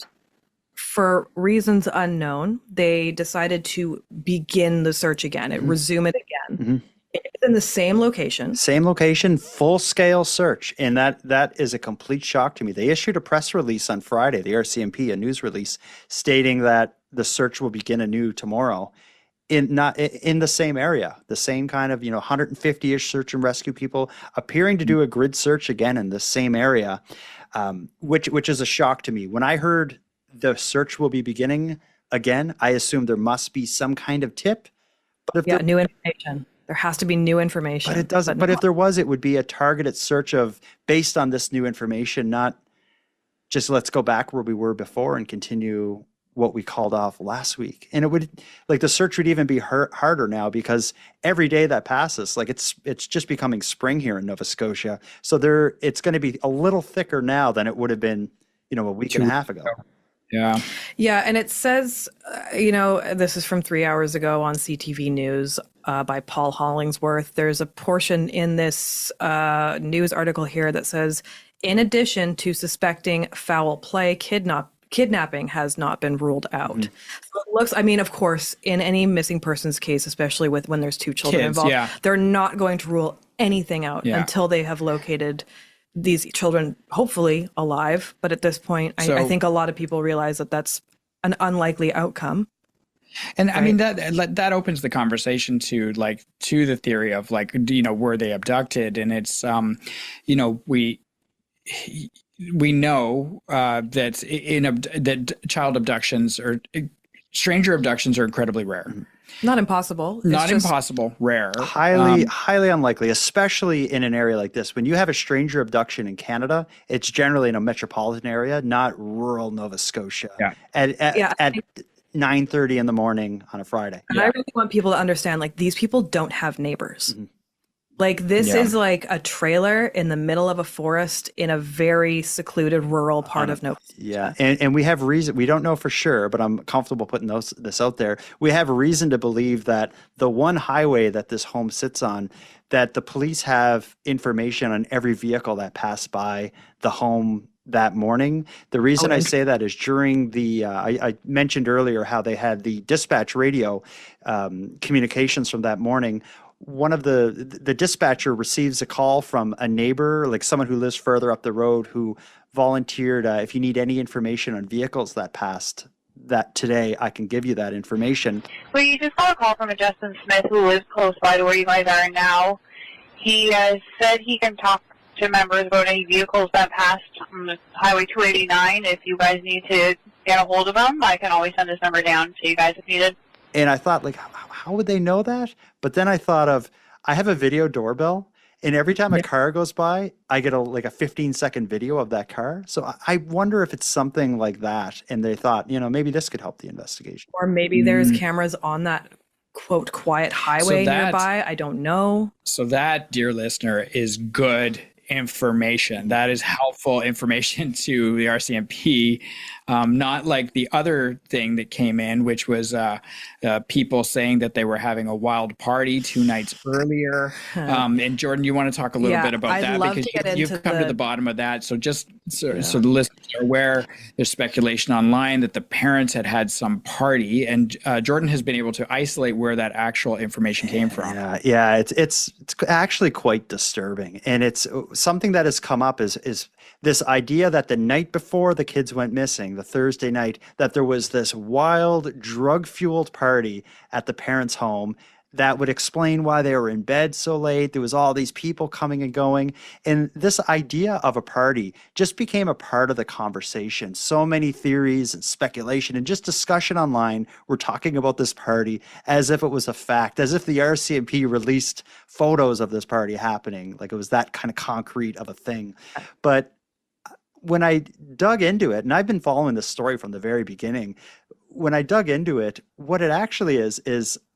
for reasons unknown, they decided to begin the search again, resume it again. It's in the same location.
Same location, full-scale search. And that is a complete shock to me. They issued a press release on Friday, the RCMP, a news release, stating that the search will begin anew tomorrow. In the same area, the same kind of 150-ish search and rescue people appearing to do a grid search again in the same area, which is a shock to me. When I heard the search will be beginning again, I assumed there must be some kind of tip. But if
new information. There has to be new information.
But it doesn't. But if there was, it would be a targeted search based on this new information, not just let's go back where we were before and continue what we called off last week. And it would, the search would even be harder now because every day that passes, it's just becoming spring here in Nova Scotia. So it's going to be a little thicker now than it would have been, a week and a half ago.
Yeah.
Yeah. And it says, this is from 3 hours ago on CTV News by Paul Hollingsworth. There's a portion in this news article here that says, in addition to suspecting foul play, kidnapping has not been ruled out. So it looks, of course, in any missing persons case, especially when there's two children involved, they're not going to rule anything out until they have located these children, hopefully alive. But at this point, I think a lot of people realize that that's an unlikely outcome.
And I mean, that opens the conversation to the theory of were they abducted? And it's, we know that that child abductions or stranger abductions are incredibly rare.
Not impossible.
Not impossible, rare.
Highly unlikely, especially in an area like this. When you have a stranger abduction in Canada, it's generally in a metropolitan area, not rural Nova Scotia.
Yeah.
At 9:30 in the morning on a Friday.
And I really want people to understand, these people don't have neighbors. This is like a trailer in the middle of a forest in a very secluded rural part of Nova Scotia.
Yeah, and we have reason, we don't know for sure, but I'm comfortable putting this out there. We have reason to believe that the one highway that this home sits on, that the police have information on every vehicle that passed by the home that morning. The reason I say that is during the, I mentioned earlier how they had the dispatch radio communications from that morning. One of the dispatcher receives a call from a neighbor, like someone who lives further up the road, who volunteered, if you need any information on vehicles that passed that today, I can give you that information.
Well, you just got a call from a Justin Smith who lives close by to where you guys are now. He said he can talk to members about any vehicles that passed on Highway 289. If you guys need to get a hold of him, I can always send his number down to you guys if needed.
And I thought, how would they know that? But then I thought of, I have a video doorbell, and every time a car goes by, I get a 15-second video of that car. So I wonder if it's something like that. And they thought, maybe this could help the investigation.
Or maybe there's cameras on that, quote, quiet highway nearby. I don't know.
So that, dear listener, is good information. That is helpful information to the RCMP. Not like the other thing that came in, which was people saying that they were having a wild party 2 nights earlier. And Jordan, you want to talk a little bit about that? Because you've come to the bottom of that. So just so the listeners are aware, there's speculation online that the parents had some party, and Jordan has been able to isolate where that actual information came from.
Yeah, it's actually quite disturbing. And it's something that has come up is this idea that the night before the kids went missing, the Thursday night, that there was this wild drug-fueled party at the parents' home that would explain why they were in bed so late. There was all these people coming and going. And this idea of a party just became a part of the conversation. So many theories and speculation and just discussion online were talking about this party as if it was a fact, as if the RCMP released photos of this party happening, like it was that kind of concrete of a thing. But when I dug into it, and I've been following this story from the very beginning, when I dug into it, what it actually is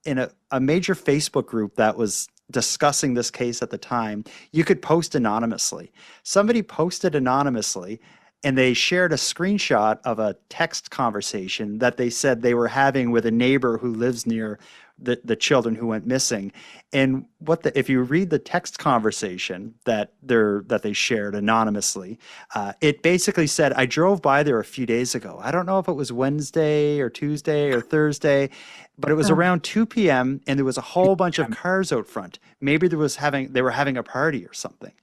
in a major Facebook group that was discussing this case at the time, you could post anonymously. Somebody posted anonymously, and they shared a screenshot of a text conversation that they said they were having with a neighbor who lives near the children who went missing. And if you read the text conversation that they shared anonymously, it basically said, I drove by there a few days ago. I don't know if it was Wednesday or Tuesday or Thursday, but it was around 2 p.m. and there was a whole bunch of cars out front. Maybe they were having a party or something.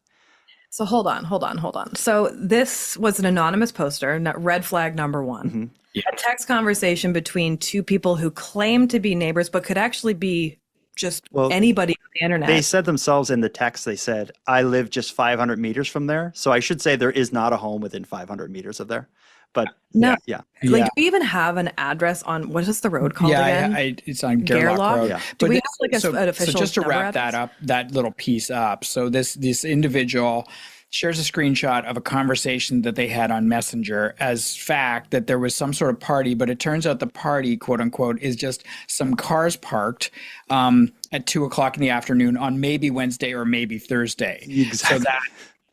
So hold on. So this was an anonymous poster, red flag number one.
Mm-hmm.
Yeah.
A text conversation between two people who claim to be neighbors, but could actually be just anybody on the internet.
They said themselves in the text, they said, I live just 500 meters from there. So I should say there is not a home within 500 meters of there. But
no,
yeah.
Do we even have an address on, what is the road called again?
It's on Gerlach Road.
Yeah.
Do we have an official
So just to wrap
address?
that little piece up. So this individual shares a screenshot of a conversation that they had on Messenger as fact that there was some sort of party, but it turns out the party, quote unquote, is just some cars parked at 2:00 in the afternoon on maybe Wednesday or maybe Thursday.
Exactly.
So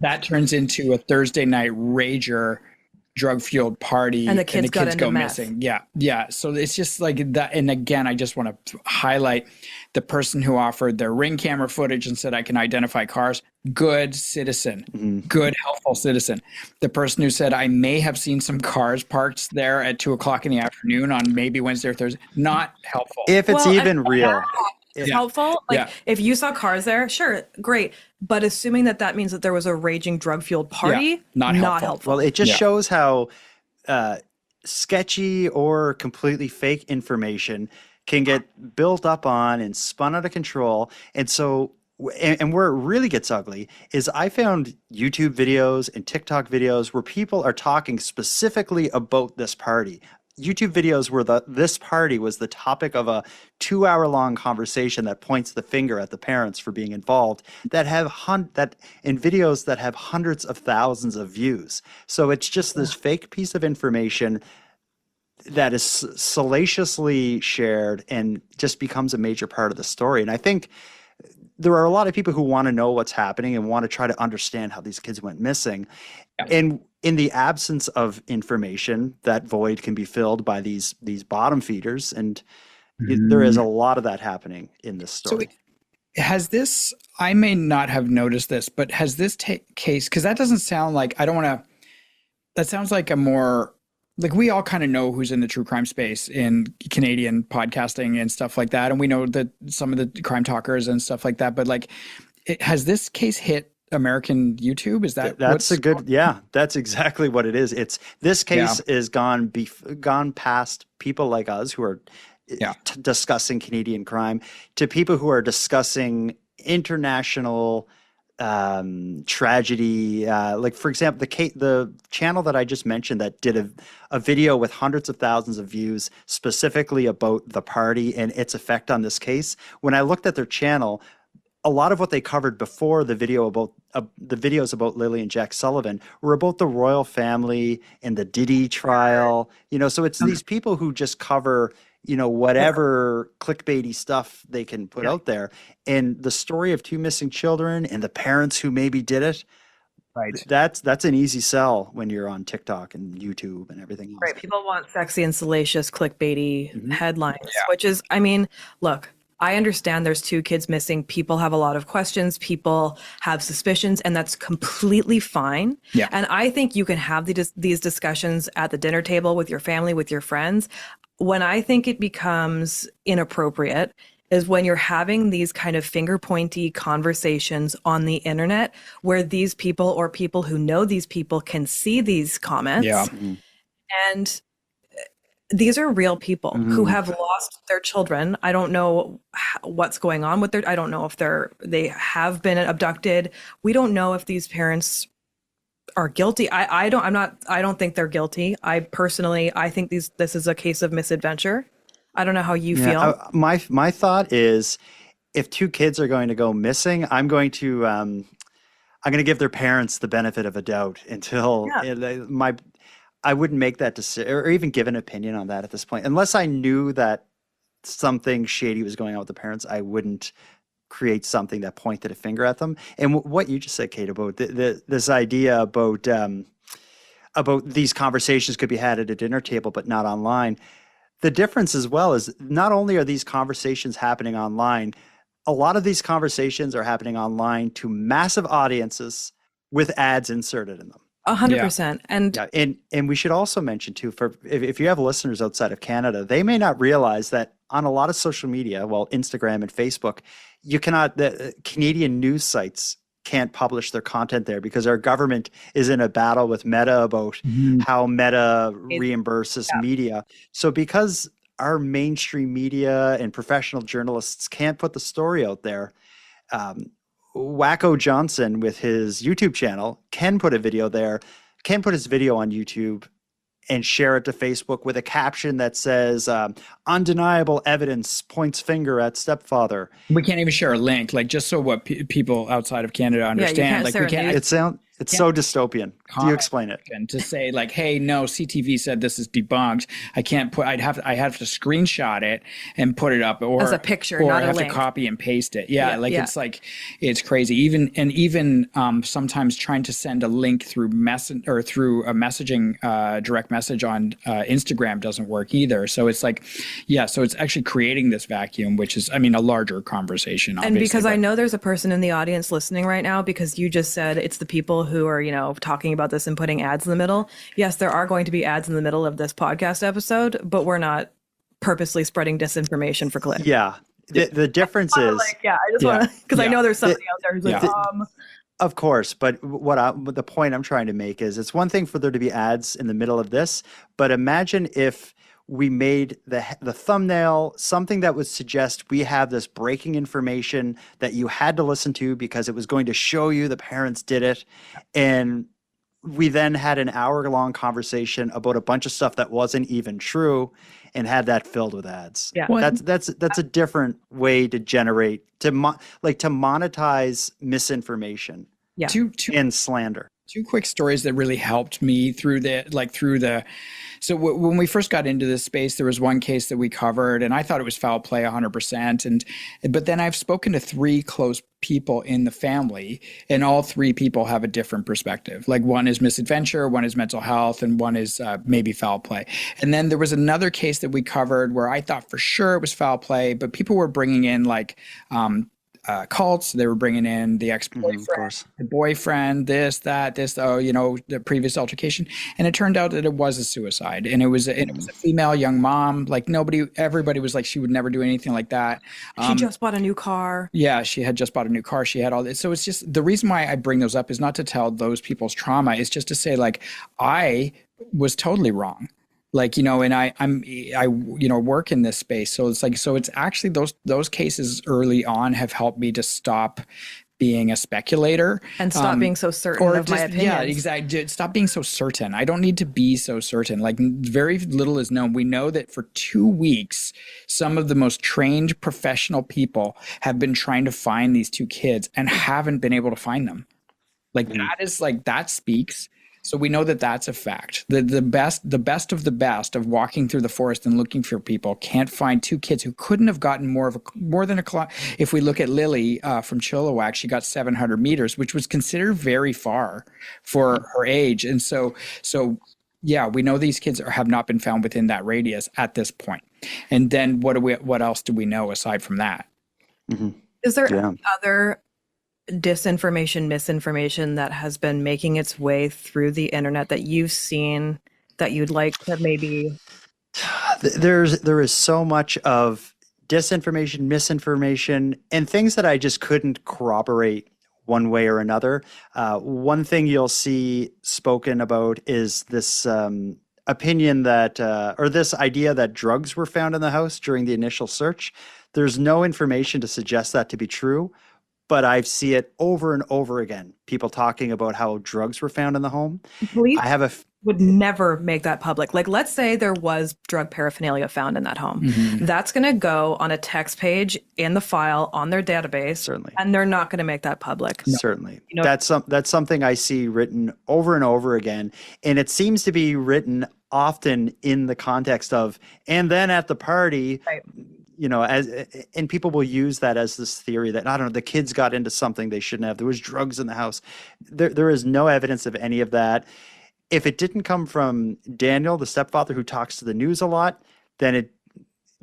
that turns into a Thursday night rager, drug-fueled party,
and the kids
go missing. Yeah. So it's just like that. And again, I just want to highlight the person who offered their Ring camera footage and said, I can identify cars. Good citizen, good, helpful citizen. The person who said, I may have seen some cars parked there at 2:00 in the afternoon on maybe Wednesday or Thursday, not helpful.
If it's even real.
It's helpful. If you saw cars there, sure, great. But assuming that means that there was a raging drug-fueled party, not helpful.
Well, it just shows how sketchy or completely fake information can get built up on and spun out of control. And so, and where it really gets ugly is I found YouTube videos and TikTok videos where people are talking specifically about this party. YouTube videos where this party was the topic of a 2-hour-long conversation that points the finger at the parents for being involved, that have in videos that have hundreds of thousands of views. So it's just this fake piece of information that is salaciously shared and just becomes a major part of the story. And I think there are a lot of people who want to know what's happening and want to try to understand how these kids went missing. Yeah. And in the absence of information, that void can be filled by these bottom feeders. And there is a lot of that happening in this story.
So has this, I may not have noticed this, but has this case, because that doesn't sound like, that sounds like a more, like we all kind of know who's in the true crime space in Canadian podcasting and stuff like that. And we know that some of the crime talkers and stuff like that, but like, has this case hit American YouTube? Is that's
a good, yeah, that's exactly what it is. It's this case is gone past people like us who are discussing Canadian crime to people who are discussing international tragedy. Like for example, the channel that I just mentioned that did a video with hundreds of thousands of views specifically about the party and its effect on this case. When I looked at their channel, a lot of what they covered before the videos about Lilly and Jack Sullivan were about the royal family and the Diddy trial. So it's these people who just cover whatever clickbaity stuff they can put out there. And the story of two missing children and the parents who maybe did it, right? That's an easy sell when you're on TikTok and YouTube and everything else.
Right. People want sexy and salacious clickbaity headlines, which is, look, I understand there's 2 kids missing. People have a lot of questions. People have suspicions, and that's completely fine. Yeah. And I think you can have these discussions at the dinner table with your family, with your friends. When I think it becomes inappropriate is when you're having these kind of finger pointy conversations on the internet where these people or people who know these people can see these comments. Yeah. And these are real people who have lost their children. I don't know what's going on with I don't know if they have been abducted. We don't know if these parents are guilty. I don't think they're guilty. I think this is a case of misadventure. I don't know how you feel.
My thought is if 2 kids are going to go missing, I'm going to give their parents the benefit of a doubt until I wouldn't make that decision or even give an opinion on that at this point. Unless I knew that something shady was going on with the parents, I wouldn't create something that pointed a finger at them. And what you just said, Kate, about this idea about these conversations could be had at a dinner table, but not online. The difference as well is not only are these conversations happening online, a lot of these conversations are happening online to massive audiences with ads inserted in them.
100%.
And we should also mention too, if you have listeners outside of Canada, they may not realize that on a lot of social media, Instagram and Facebook, the Canadian news sites can't publish their content there because our government is in a battle with Meta about how Meta reimburses media. So because our mainstream media and professional journalists can't put the story out there, Wacko Johnson with his YouTube channel can put his video on YouTube and share it to Facebook with a caption that says, undeniable evidence points finger at stepfather.
We can't even share a link, just so what people outside of Canada understand.
We can't. It's so dystopian. Do you explain it?
And to say hey, no, CTV said this is debunked. I can't put. I have to screenshot it and put it up, or
as a picture,
or
not
I have
a link.
to copy and paste it. It's crazy. Even sometimes trying to send a link through through a messaging direct message on Instagram doesn't work either. So it's so it's actually creating this vacuum, which is a larger conversation.
And because I know there's a person in the audience listening right now, because you just said it's the people who are, talking about this and putting ads in the middle. Yes, there are going to be ads in the middle of this podcast episode, but we're not purposely spreading disinformation for clicks.
Yeah. The difference is...
I just want to... Because I know there's somebody out there who's
Of course, but what the point I'm trying to make is it's one thing for there to be ads in the middle of this, but imagine if we made the thumbnail something that would suggest we have this breaking information that you had to listen to because it was going to show you the parents did it, and we then had an hour-long conversation about a bunch of stuff that wasn't even true and had that filled with ads.
Yeah.
That's a different way to generate to monetize misinformation
Yeah.
and slander.
Two quick stories that really helped me through so when we first got into this space, there was one case that we covered and I thought it was foul play 100%. But then I've spoken to 3 close people in the family and all 3 people have a different perspective. Like one is misadventure, one is mental health, and one is maybe foul play. And then there was another case that we covered where I thought for sure it was foul play, but people were bringing in cults. They were bringing in the ex-boyfriend, the boyfriend, the previous altercation, and it turned out that it was a suicide, and it was a female young mom. Like everybody was like, she would never do anything like that.
She just bought a new car.
Yeah, she had just bought a new car. She had all this. So it's just the reason why I bring those up is not to tell those people's trauma. It's just to say like I was totally wrong. Like, and I work in this space. So it's like, so it's actually those cases early on have helped me to stop being a speculator
and stop being so certain of my opinions.
Yeah, exactly. Stop being so certain. I don't need to be so certain. Like very little is known. We know that for 2 weeks, some of the most trained professional people have been trying to find these 2 kids and haven't been able to find them. Like that speaks. So we know that that's a fact. The best of the best of walking through the forest and looking for people can't find 2 kids who couldn't have gotten more than a kilometer. If we look at Lilly from Chilliwack, she got 700 meters, which was considered very far for her age. And so yeah, we know these kids have not been found within that radius at this point. And then what else do we know aside from that?
Mm-hmm.
Is there other disinformation, misinformation that has been making its way through the internet that you've seen that you'd like to maybe?
There is so much of disinformation, misinformation, and things that I just couldn't corroborate one way or another. One thing you'll see spoken about is this opinion that, or this idea that drugs were found in the house during the initial search. There's no information to suggest that to be true. But I see it over and over again. People talking about how drugs were found in the home.
Police would never make that public. Like, let's say there was drug paraphernalia found in that home. Mm-hmm. That's going to go on a text page in the file on their database.
Certainly.
And they're not going to make that public.
No. Certainly. That's something I see written over and over again. And it seems to be written often in the context of, and then at the party, right. And people will use that as this theory that, I don't know, the kids got into something they shouldn't have. There was drugs in the house. There is no evidence of any of that. If it didn't come from Daniel, the stepfather who talks to the news a lot, then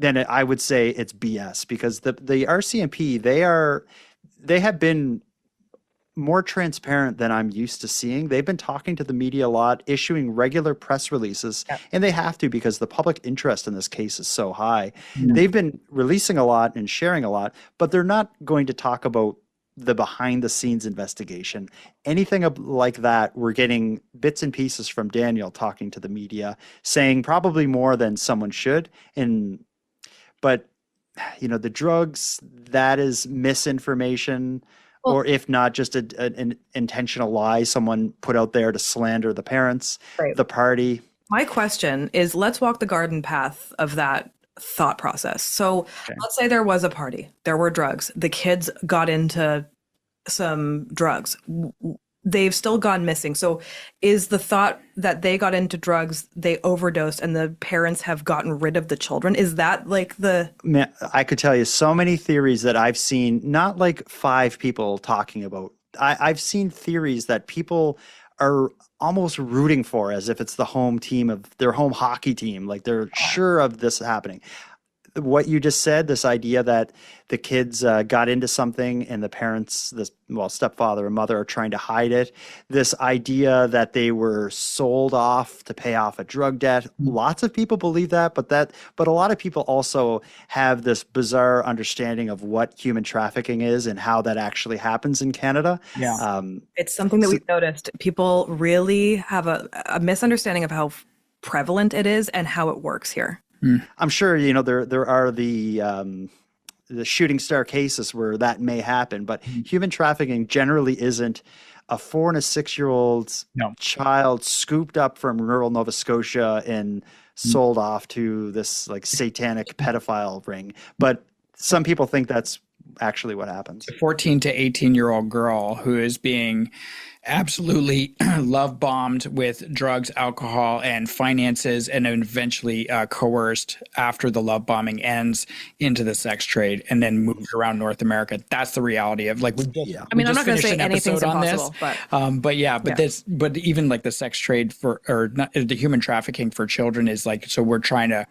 I would say it's BS, because the RCMP, they have been more transparent than I'm used to seeing. They've been talking to the media a lot, issuing regular press releases, and they have to because the public interest in this case is so high. They've been releasing a lot and sharing a lot, but they're not going to talk about the behind the scenes investigation. Anything like that, we're getting bits and pieces from Daniel talking to the media, saying probably more than someone should. But the drugs, that is misinformation. Or if not, just an intentional lie someone put out there to slander the parents, right. The party.
My question is, let's walk the garden path of that thought process. So Let's say there was a party. There were drugs. The kids got into some drugs. They've still gone missing. So is the thought that they got into drugs, they overdosed, and the parents have gotten rid of the children? Is that like the...
Man, I could tell you so many theories that I've seen, not like 5 people talking about. I've seen theories that people are almost rooting for as if it's the home team of their home hockey team. Like they're sure of this happening. what you just said, this idea that the kids got into something and the parents, stepfather and mother are trying to hide it. This idea that they were sold off to pay off a drug debt. Lots of people believe that, but a lot of people also have this bizarre understanding of what human trafficking is and how that actually happens in Canada.
Yeah.
It's something that we've noticed. People really have a misunderstanding of how prevalent it is and how it works here.
I'm sure, there are the shooting star cases where that may happen, but human trafficking generally isn't a 4 and a 6-year-old child scooped up from rural Nova Scotia and sold off to this like satanic pedophile ring. But some people think that's actually what happens.
A 14 to 18-year-old girl who is being absolutely love bombed with drugs, alcohol, and finances, and then eventually coerced after the love bombing ends into the sex trade, and then moved around North America. That's the reality of like.
I'm not going to say anything's impossible,
but even like the sex trade the human trafficking for children is like, so we're trying to,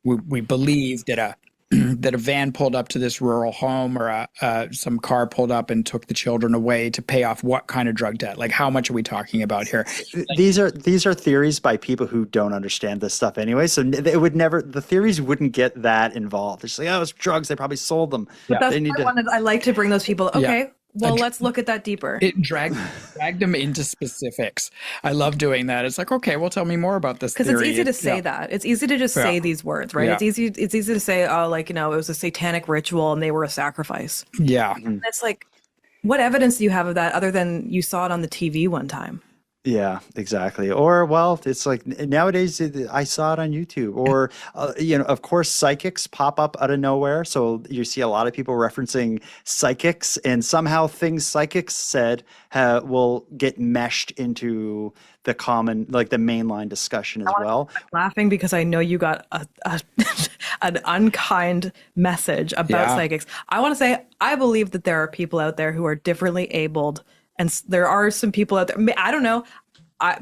we believe that that a van pulled up to this rural home, or some car pulled up and took the children away to pay off what kind of drug debt? Like, how much are we talking about here?
These are theories by people who don't understand this stuff anyway. So the theories wouldn't get that involved. It's like, oh, it's drugs. They probably sold them.
But that's I like to bring those people. Okay. Well, let's look at that deeper.
It dragged them into specifics. I love doing that. It's like, okay, well, tell me more about this.
Because it's easy to say that. It's easy to just say these words, right?
Yeah.
It's easy to say, oh, like, it was a satanic ritual and they were a sacrifice.
Yeah.
And it's like, what evidence do you have of that other than you saw it on the TV one time?
Yeah, exactly. Or, well, it's like nowadays I saw it on YouTube, or, of course, psychics pop up out of nowhere. So you see a lot of people referencing psychics, and somehow things psychics said will get meshed into the common, like the mainline discussion as well.
I'm laughing because I know you got an unkind message about psychics. I want to say, I believe that there are people out there who are differently abled. And there are some people out there. I don't know. I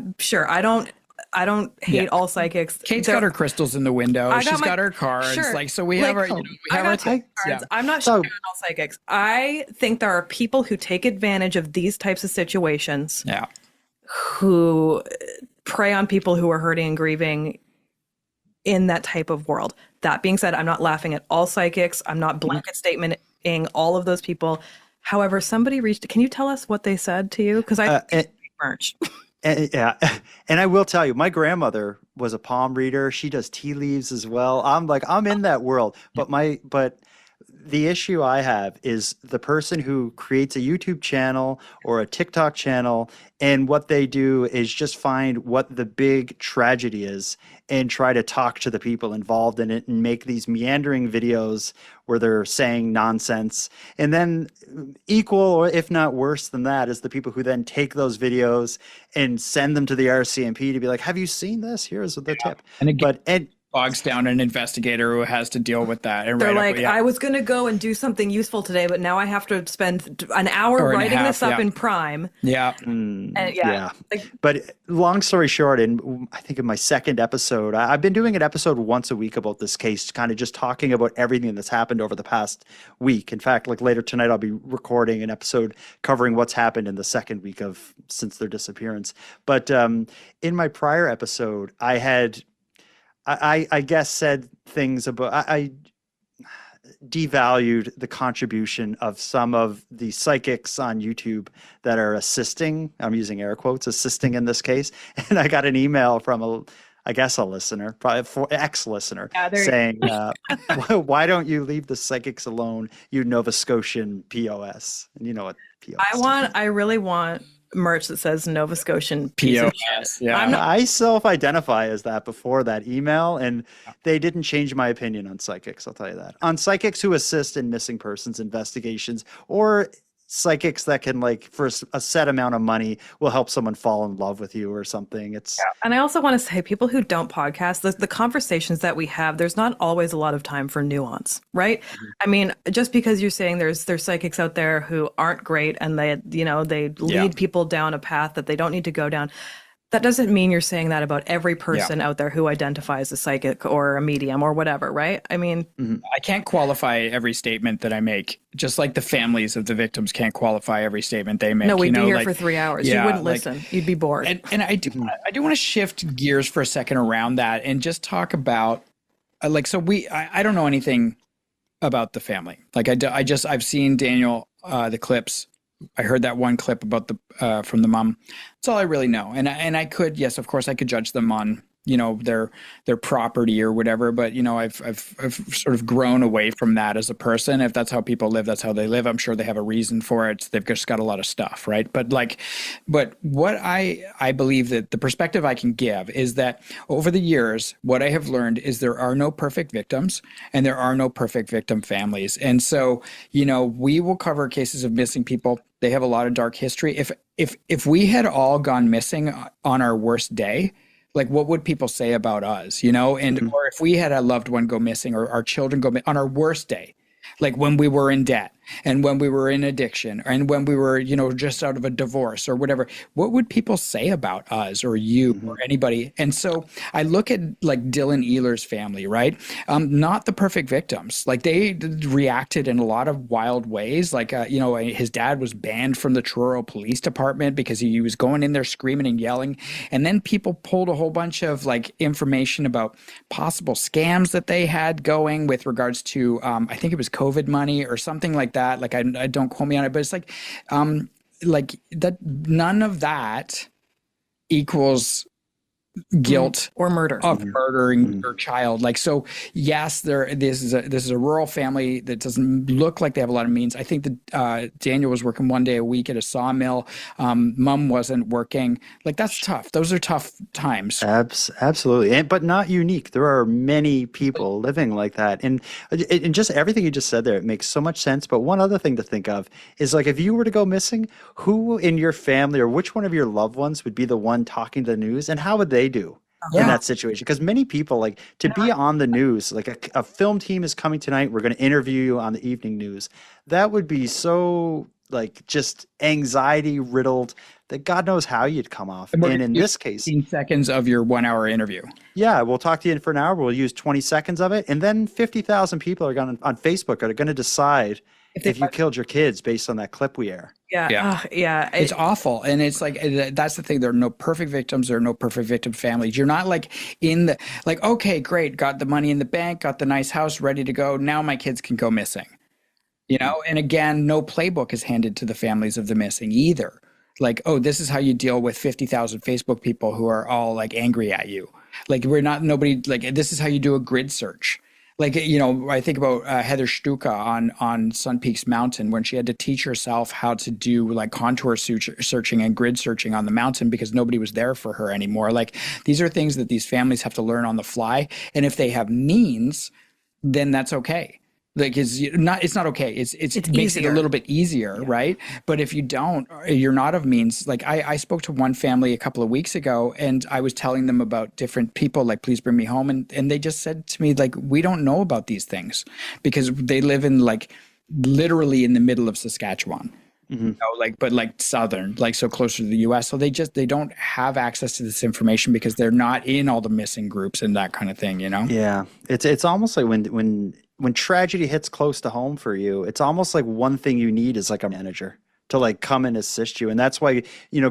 don't hate all psychics.
Kate's got her crystals in the window. She's got her cards.
Sure.
Like, so we have our,
cards. Yeah. I'm not sure about all psychics. I think there are people who take advantage of these types of situations.
Yeah.
Who prey on people who are hurting and grieving in that type of world. That being said, I'm not laughing at all psychics. I'm not blanket statementing all of those people. However, somebody can you tell us what they said to you? Because I merch.
Yeah. And I will tell you, my grandmother was a palm reader. She does tea leaves as well. I'm in that world, but the issue I have is the person who creates a YouTube channel or a TikTok channel, and what they do is just find what the big tragedy is and try to talk to the people involved in it and make these meandering videos where they're saying nonsense. And then equal, or if not worse than that, is the people who then take those videos and send them to the RCMP to be like, have you seen this? Here's the tip.
And again, bogs down an investigator who has to deal with that. And
they're like, I was going to go and do something useful today, but now I have to spend an hour writing this up in Prime.
Yeah.
But long story short, and I think in my second episode, I've been doing an episode once a week about this case, kind of just talking about everything that's happened over the past week. In fact, like later tonight, I'll be recording an episode covering what's happened in the second week since their disappearance. But in my prior episode, I guess said things about, I devalued the contribution of some of the psychics on YouTube that are assisting, I'm using air quotes, assisting in this case. And I got an email from a listener, probably ex-listener, saying, why don't you leave the psychics alone, you Nova Scotian POS? And you know what POS is.
I really want merch that says Nova Scotian
POS. Yeah.
I self-identify as that before that email, and they didn't change my opinion on psychics, I'll tell you that. On psychics who assist in missing persons investigations, or psychics that can, like, for a set amount of money, will help someone fall in love with you or something.
And I also want to say, people who don't podcast, the conversations that we have, there's not always a lot of time for nuance, right? Mm-hmm. I mean, just because you're saying there's psychics out there who aren't great and they lead people down a path that they don't need to go down. That doesn't mean you're saying that about every person out there who identifies as psychic or a medium or whatever, right? I mean,
I can't qualify every statement that I make, just like the families of the victims can't qualify every statement they make.
no, we'd be here
like,
for 3 hours.
yeah,
You wouldn't
like-
listen. You'd be bored.
And I do want to shift gears for a second around that and just talk about I don't know anything about the family. Like I've seen Daniel, the clips. I heard that one clip about the from the mom. That's all I really know. And I could, yes, of course I could judge them on, their property or whatever, but I've sort of grown away from that as a person. If that's how people live, that's how they live. I'm sure they have a reason for it. They've just got a lot of stuff, right? But what I believe that the perspective I can give is that over the years, what I have learned is there are no perfect victims and there are no perfect victim families. And so, we will cover cases of missing people. They have a lot of dark history. If we had all gone missing on our worst day, like what would people say about us, and or if we had a loved one go missing or our children go on our worst day, like when we were in debt and when we were in addiction and when we were, just out of a divorce or whatever, what would people say about us or you or anybody? And so I look at like Dylan Ehler's family, right? Not the perfect victims. Like they reacted in a lot of wild ways. Like, his dad was banned from the Truro Police Department because he was going in there screaming and yelling. And then people pulled a whole bunch of like information about possible scams that they had going with regards to, I think it was COVID money or something like that. Like I don't quote me on it, but it's like that. None of that equals guilt
or murder
of murdering your child. Like, so yes, this is a rural family that doesn't look like they have a lot of means. I think that Daniel was working 1 day a week at a sawmill. Mom wasn't working. Like that's tough. Those are tough times.
Absolutely. But not unique. There are many people living like that. And just everything you just said there, it makes so much sense. But one other thing to think of is like, if you were to go missing, who in your family or which one of your loved ones would be the one talking to the news, and how would they do in that situation? Because many people like to be on the news, like a film team is coming tonight, we're going to interview you on the evening news. That would be so like just anxiety riddled that God knows how you'd come off. And in this case,
15 seconds of your 1 hour interview.
Yeah, we'll talk to you for an hour. We'll use 20 seconds of it. And then 50,000 people are going on Facebook are going to decide if you killed your kids based on that clip we air.
Yeah.
It's awful. And it's like, that's the thing. There are no perfect victims. There are no perfect victim families. You're not like okay, great. Got the money in the bank, got the nice house ready to go. Now my kids can go missing, and again, no playbook is handed to the families of the missing either. Like, oh, this is how you deal with 50,000 Facebook people who are all like angry at you. Like this is how you do a grid search. Like, I think about Heather Stuka on Sun Peaks Mountain when she had to teach herself how to do like contour searching and grid searching on the mountain because nobody was there for her anymore. Like these are things that these families have to learn on the fly. And if they have means, then that's okay. Like it's not okay. It makes it a little bit easier, right? But if you don't, you're not of means. Like I spoke to one family a couple of weeks ago and I was telling them about different people, like please bring me home. And they just said to me, like, we don't know about these things because they live in like literally in the middle of Saskatchewan. But southern, like so closer to the US. So they don't have access to this information because they're not in all the missing groups and that kind of thing,
Yeah. It's almost like when tragedy hits close to home for you, it's almost like one thing you need is like a manager to like come and assist you. And that's why,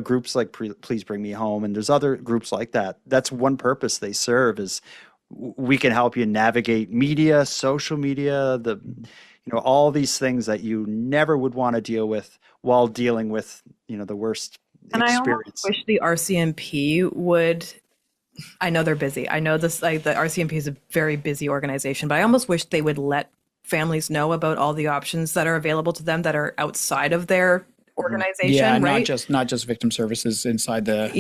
groups like Please Bring Me Home, and there's other groups like that. That's one purpose they serve is we can help you navigate media, social media, all these things that you never would want to deal with while dealing with, the worst experience.
I almost wish the RCMP would, I know they're busy. I know this, like the RCMP is a very busy organization, but I almost wish they would let families know about all the options that are available to them that are outside of their organization,
yeah,
right?
not just victim services inside the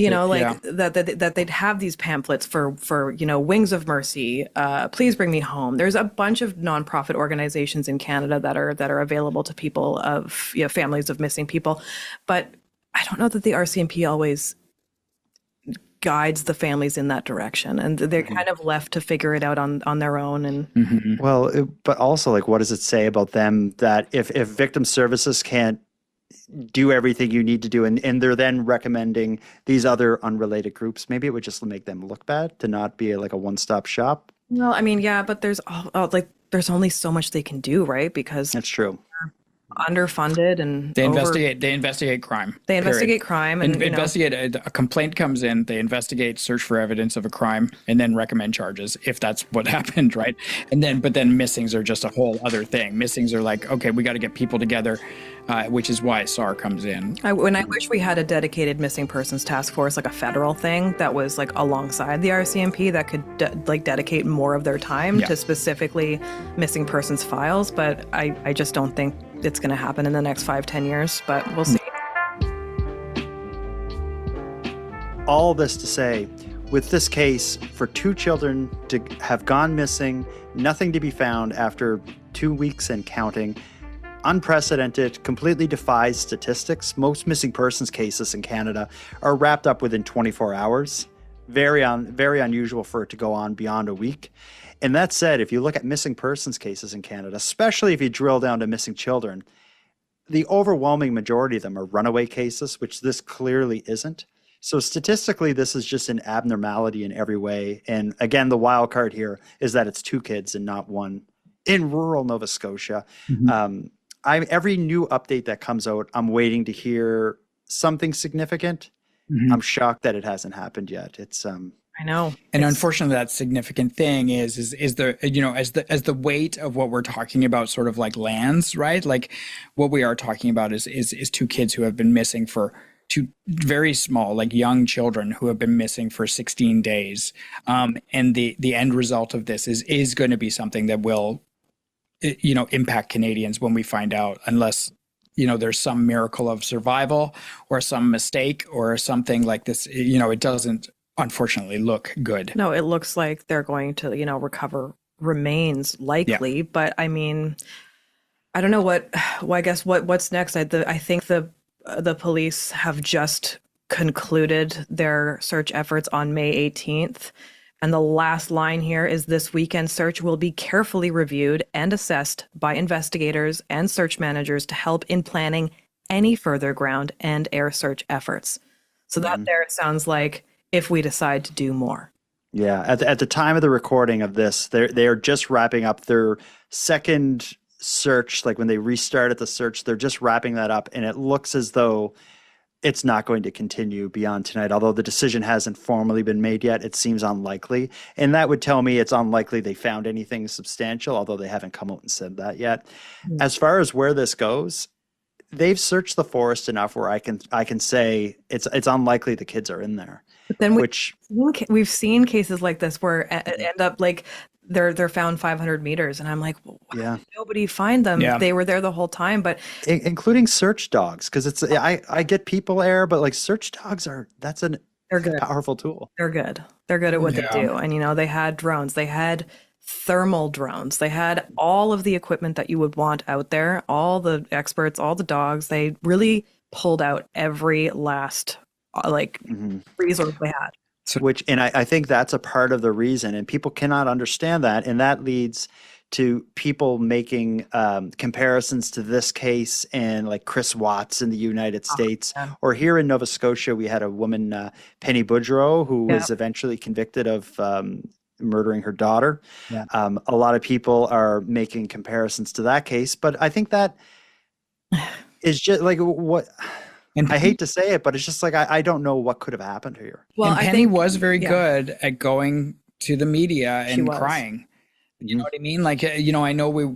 that they'd have these pamphlets for Wings of Mercy, Please Bring Me Home. There's a bunch of nonprofit organizations in Canada that are available to people of families of missing people, but I don't know that the RCMP always guides the families in that direction, and they're kind of left to figure it out on their own. And
Well, but also like, what does it say about them that if victim services can't do everything you need to do. And they're then recommending these other unrelated groups. Maybe it would just make them look bad to not be like a one-stop shop.
Well, I mean, yeah, but there's there's only so much they can do, right? Because
That's true.
underfunded and
They investigate crime.
They investigate
period.
crime and
investigate a complaint comes in, they investigate, search for evidence of a crime, and then recommend charges if that's what happened, right? But then missings are just a whole other thing. Missings are like, okay, we got to get people together, which is why SAR comes in.
I wish we had a dedicated missing persons task force, like a federal thing that was like alongside the RCMP that could dedicate more of their time to specifically missing persons files. But I just don't think it's going to happen in the next 5-10 years, but we'll see.
All this to say, with this case, for 2 children to have gone missing, nothing to be found after 2 weeks and counting, unprecedented, completely defies statistics. Most missing persons cases in Canada are wrapped up within 24 hours. Very unusual for it to go on beyond a week. And that said, if you look at missing persons cases in Canada, especially if you drill down to missing children, the overwhelming majority of them are runaway cases, which this clearly isn't. So statistically, this is just an abnormality in every way. And again, the wild card here is that it's 2 kids and not 1 in rural Nova Scotia. Every new update that comes out, I'm waiting to hear something significant. I'm shocked that it hasn't happened yet. It's
I know.
And unfortunately, that significant thing is the, as the weight of what we're talking about sort of like lands, right? Like what we are talking about is 2 kids who have been missing for 2 very small, like young children who have been missing for 16 days. And the end result of this is going to be something that will, impact Canadians when we find out, unless, there's some miracle of survival or some mistake or something like this. It doesn't, unfortunately, look good.
No, it looks like they're going to, recover remains likely, but I mean, I don't know what's next. I think the police have just concluded their search efforts on May 18th. And the last line here is this weekend search will be carefully reviewed and assessed by investigators and search managers to help in planning any further ground and air search efforts. So that there it sounds like if we decide to do more.
Yeah, at the time of the recording of this, they are just wrapping up their second search. Like when they restarted the search, they're just wrapping that up, and it looks as though it's not going to continue beyond tonight. Although the decision hasn't formally been made yet, it seems unlikely, and that would tell me it's unlikely they found anything substantial. Although they haven't come out and said that yet. As far as where this goes, they've searched the forest enough where I can say it's unlikely the kids are in there.
But then we've seen cases like this where it end up like they're found 500 meters, and I'm like, well, why did nobody find them? They were there the whole time, but
including search dogs, because it's I get people air, but like search dogs they're good. Powerful tool.
They're good at what they do, and they had drones, they had thermal drones, they had all of the equipment that you would want out there, all the experts, all the dogs. They really pulled out every last resource they had.
And I think that's a part of the reason, and people cannot understand that, and that leads to people making comparisons to this case and like Chris Watts in the United States, or here in Nova Scotia, we had a woman, Penny Boudreau, who was eventually convicted of murdering her daughter. A lot of people are making comparisons to that case, but I think that is just like what. And I hate to say it, but it's just like I don't know what could have happened here.
Well, and Penny was very good at going to the media and crying. You know what I mean? Like, I know we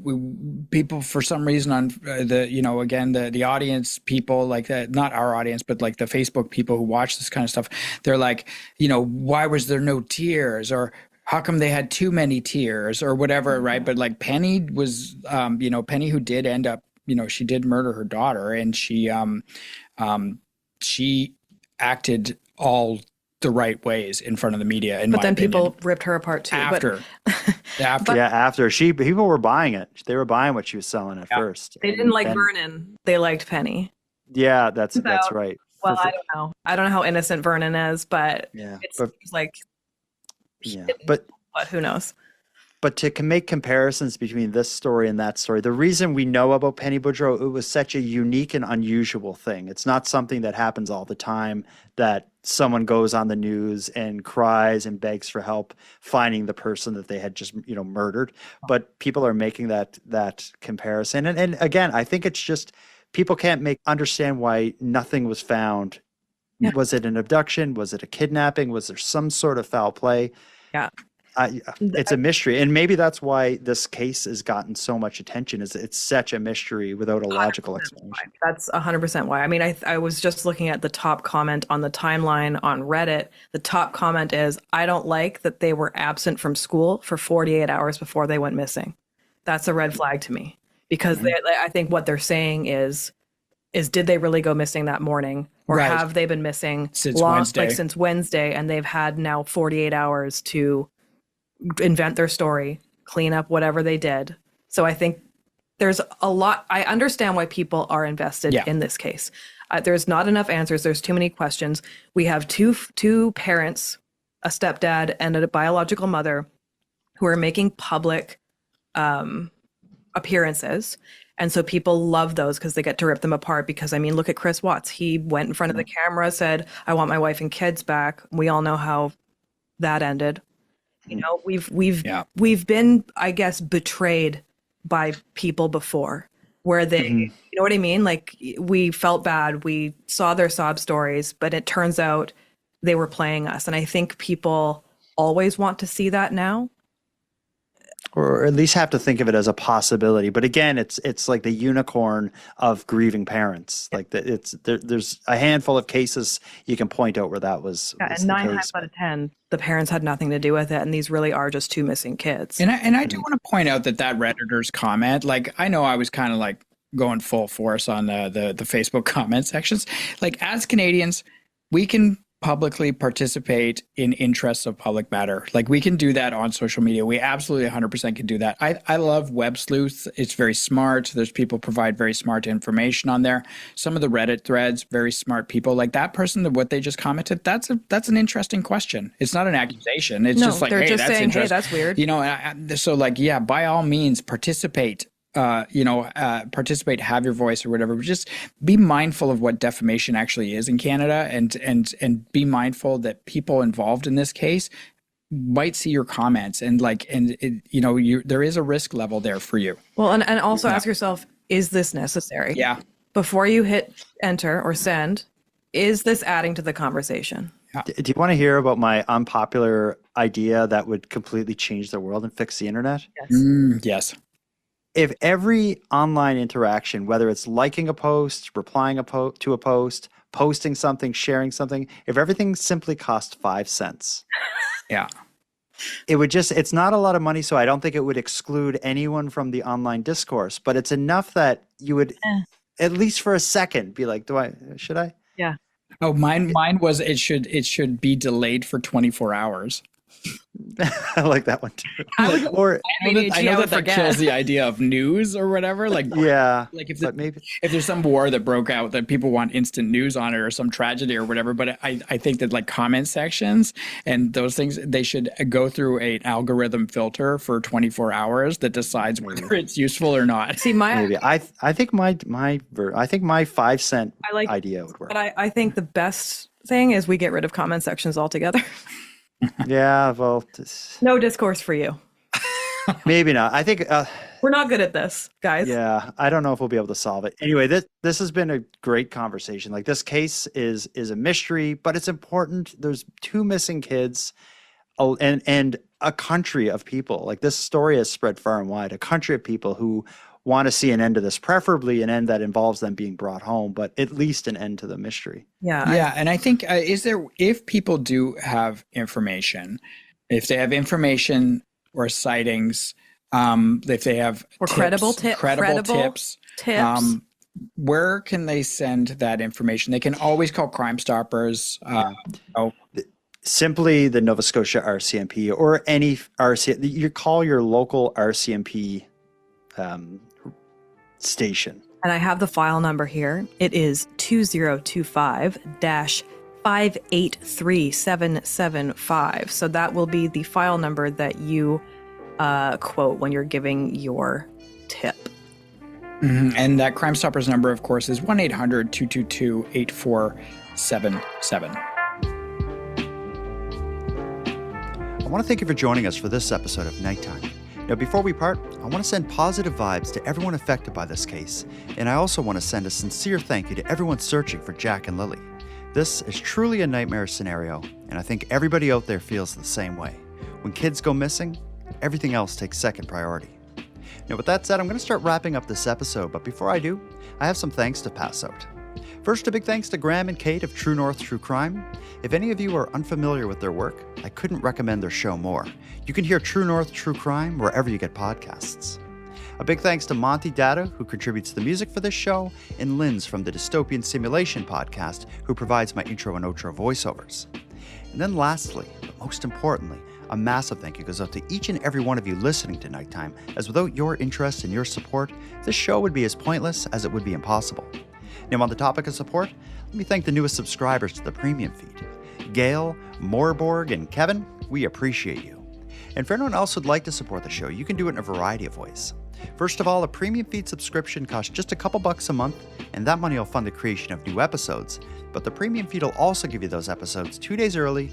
people for some reason on the audience people, like not our audience, but like the Facebook people who watch this kind of stuff, they're like, why was there no tears, or how come they had too many tears, or whatever, right? But like Penny was, Penny, who did end up, she did murder her daughter, and she acted all the right ways in front of the media. But then
people ripped her apart too.
After
people were buying it. They were buying what she was selling at first.
They didn't like Vernon. They liked Penny.
Yeah, that's right.
Well, I don't know. I don't know how innocent Vernon is, but it seems like.
But
who knows?
But to make comparisons between this story and that story, the reason we know about Penny Boudreau, it was such a unique and unusual thing. It's not something that happens all the time, that someone goes on the news and cries and begs for help finding the person that they had just, murdered. But people are making that comparison. And again, I think it's just people can't understand why nothing was found. Yeah. Was it an abduction? Was it a kidnapping? Was there some sort of foul play?
Yeah.
It's a mystery, and maybe that's why this case has gotten so much attention. Is it's such a mystery without a logical explanation.
That's 100% why. I mean, I was just looking at the top comment on the timeline on Reddit. The top comment is, "I don't like that they were absent from school for 48 hours before they went missing." That's a red flag to me, because I think what they're saying is did they really go missing that morning, or have they been missing since Wednesday, and they've had now 48 hours to invent their story, clean up whatever they did. So I think there's a lot. I understand why people are invested in this case. There's not enough answers. There's too many questions. We have two parents, a stepdad and a biological mother, who are making public appearances. And so people love those because they get to rip them apart. Because, I mean, look at Chris Watts. He went in front of the camera, said, "I want my wife and kids back." We all know how that ended. We've been, I guess, betrayed by people before, where they, you know what I mean? Like, we felt bad. We saw their sob stories, but it turns out they were playing us. And I think people always want to see that now.
Or at least have to think of it as a possibility. But again, it's like the unicorn of grieving parents. Like there's a handful of cases you can point out where that was.
Yeah, and 9 times out of 10, the parents had nothing to do with it, and these really are just two missing kids.
And I do want to point out that Redditor's comment, like, I know I was kind of like going full force on the Facebook comment sections. Like, as Canadians, we can publicly participate in interests of public matter. Like, we can do that on social media. We absolutely 100% can do that. I love Web Sleuths. It's very smart. There's people provide very smart information on there. Some of the Reddit threads, very smart people. Like that person, what they just commented, that's an interesting question. It's not an accusation. It's just like,
they're
hey,
just
that's
saying,
interesting.
Hey, that's weird.
So like, yeah, by all means, participate. Participate, have your voice or whatever, but just be mindful of what defamation actually is in Canada, and be mindful that people involved in this case might see your comments, and there is a risk level there for you.
Well, and also ask yourself, is this necessary?
Yeah.
Before you hit enter or send, is this adding to the conversation?
Yeah. Do you want to hear about my unpopular idea that would completely change the world and fix the internet?
Yes.
Yes.
If every online interaction, whether it's liking a post, replying to a post, posting something, sharing something, if everything simply cost 5 cents,
yeah,
it would it's not a lot of money. So I don't think it would exclude anyone from the online discourse, but it's enough that you would, at least for a second, be like, should I?
Yeah.
Oh, mine was, it should be delayed for 24 hours.
I like that one too.
I know that kills the idea of news or whatever. Like,
yeah,
like if there's some war that broke out that people want instant news on it, or some tragedy or whatever. But I think that like comment sections and those things, they should go through an algorithm filter for 24 hours that decides whether it's useful or not.
See,
I think my 5 cent idea would work.
But I think the best thing is we get rid of comment sections altogether.
Yeah, well,
no discourse for you.
Maybe not. I think
we're not good at this, guys.
Yeah, I don't know if we'll be able to solve it. Anyway, this has been a great conversation. Like, this case is a mystery, but it's important. There's 2 missing kids, and a country of people. Like, this story has spread far and wide. A country of people who want to see an end to this, preferably an end that involves them being brought home, but at least an end to the mystery.
Yeah.
And I think, if people do have information, if they have information or sightings, if they have
credible
tips, where can they send that information? They can always call Crime Stoppers.
Simply the Nova Scotia RCMP, or any you call your local RCMP station.
And I have the file number here. It is 2025-583775. So that will be the file number that you quote when you're giving your tip.
And that Crime Stoppers number, of course, is 1-800-222-8477.
I want to thank you for joining us for this episode of Nighttime. Now, before we part, I want to send positive vibes to everyone affected by this case, and I also want to send a sincere thank you to everyone searching for Jack and Lilly. This is truly a nightmare scenario, and I think everybody out there feels the same way. When kids go missing, everything else takes second priority. Now, with that said, I'm going to start wrapping up this episode, but before I do, I have some thanks to pass out. First, a big thanks to Graeme and Kate of True North True Crime. If any of you are unfamiliar with their work, I couldn't recommend their show more. You can hear True North True Crime wherever you get podcasts. A big thanks to Monty, Datta, who contributes the music for this show, and Linz from the Dystopian Simulation podcast, who provides my intro and outro voiceovers. And then lastly, but most importantly, a massive thank you goes out to each and every one of you listening to Nighttime, as without your interest and your support, this show would be as pointless as it would be impossible. Now, on the topic of support, let me thank the newest subscribers to the premium feed. Gail, Morborg, and Kevin, we appreciate you. And for anyone else who'd like to support the show, you can do it in a variety of ways. First of all, a premium feed subscription costs just a couple bucks a month, and that money will fund the creation of new episodes. But the premium feed will also give you those episodes 2 days early,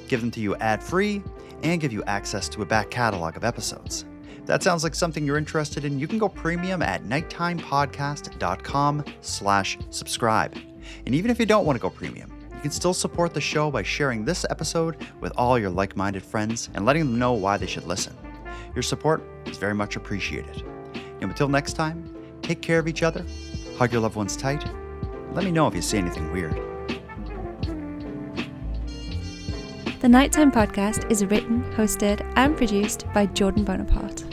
give them to you ad-free, and give you access to a back catalog of episodes. If that sounds like something you're interested in, you can go premium at nighttimepodcast.com/subscribe. And even if you don't want to go premium, you can still support the show by sharing this episode with all your like-minded friends and letting them know why they should listen. Your support is very much appreciated. And until next time, take care of each other, hug your loved ones tight, and let me know if you see anything weird.
The Nighttime Podcast is written, hosted, and produced by Jordan Bonaparte.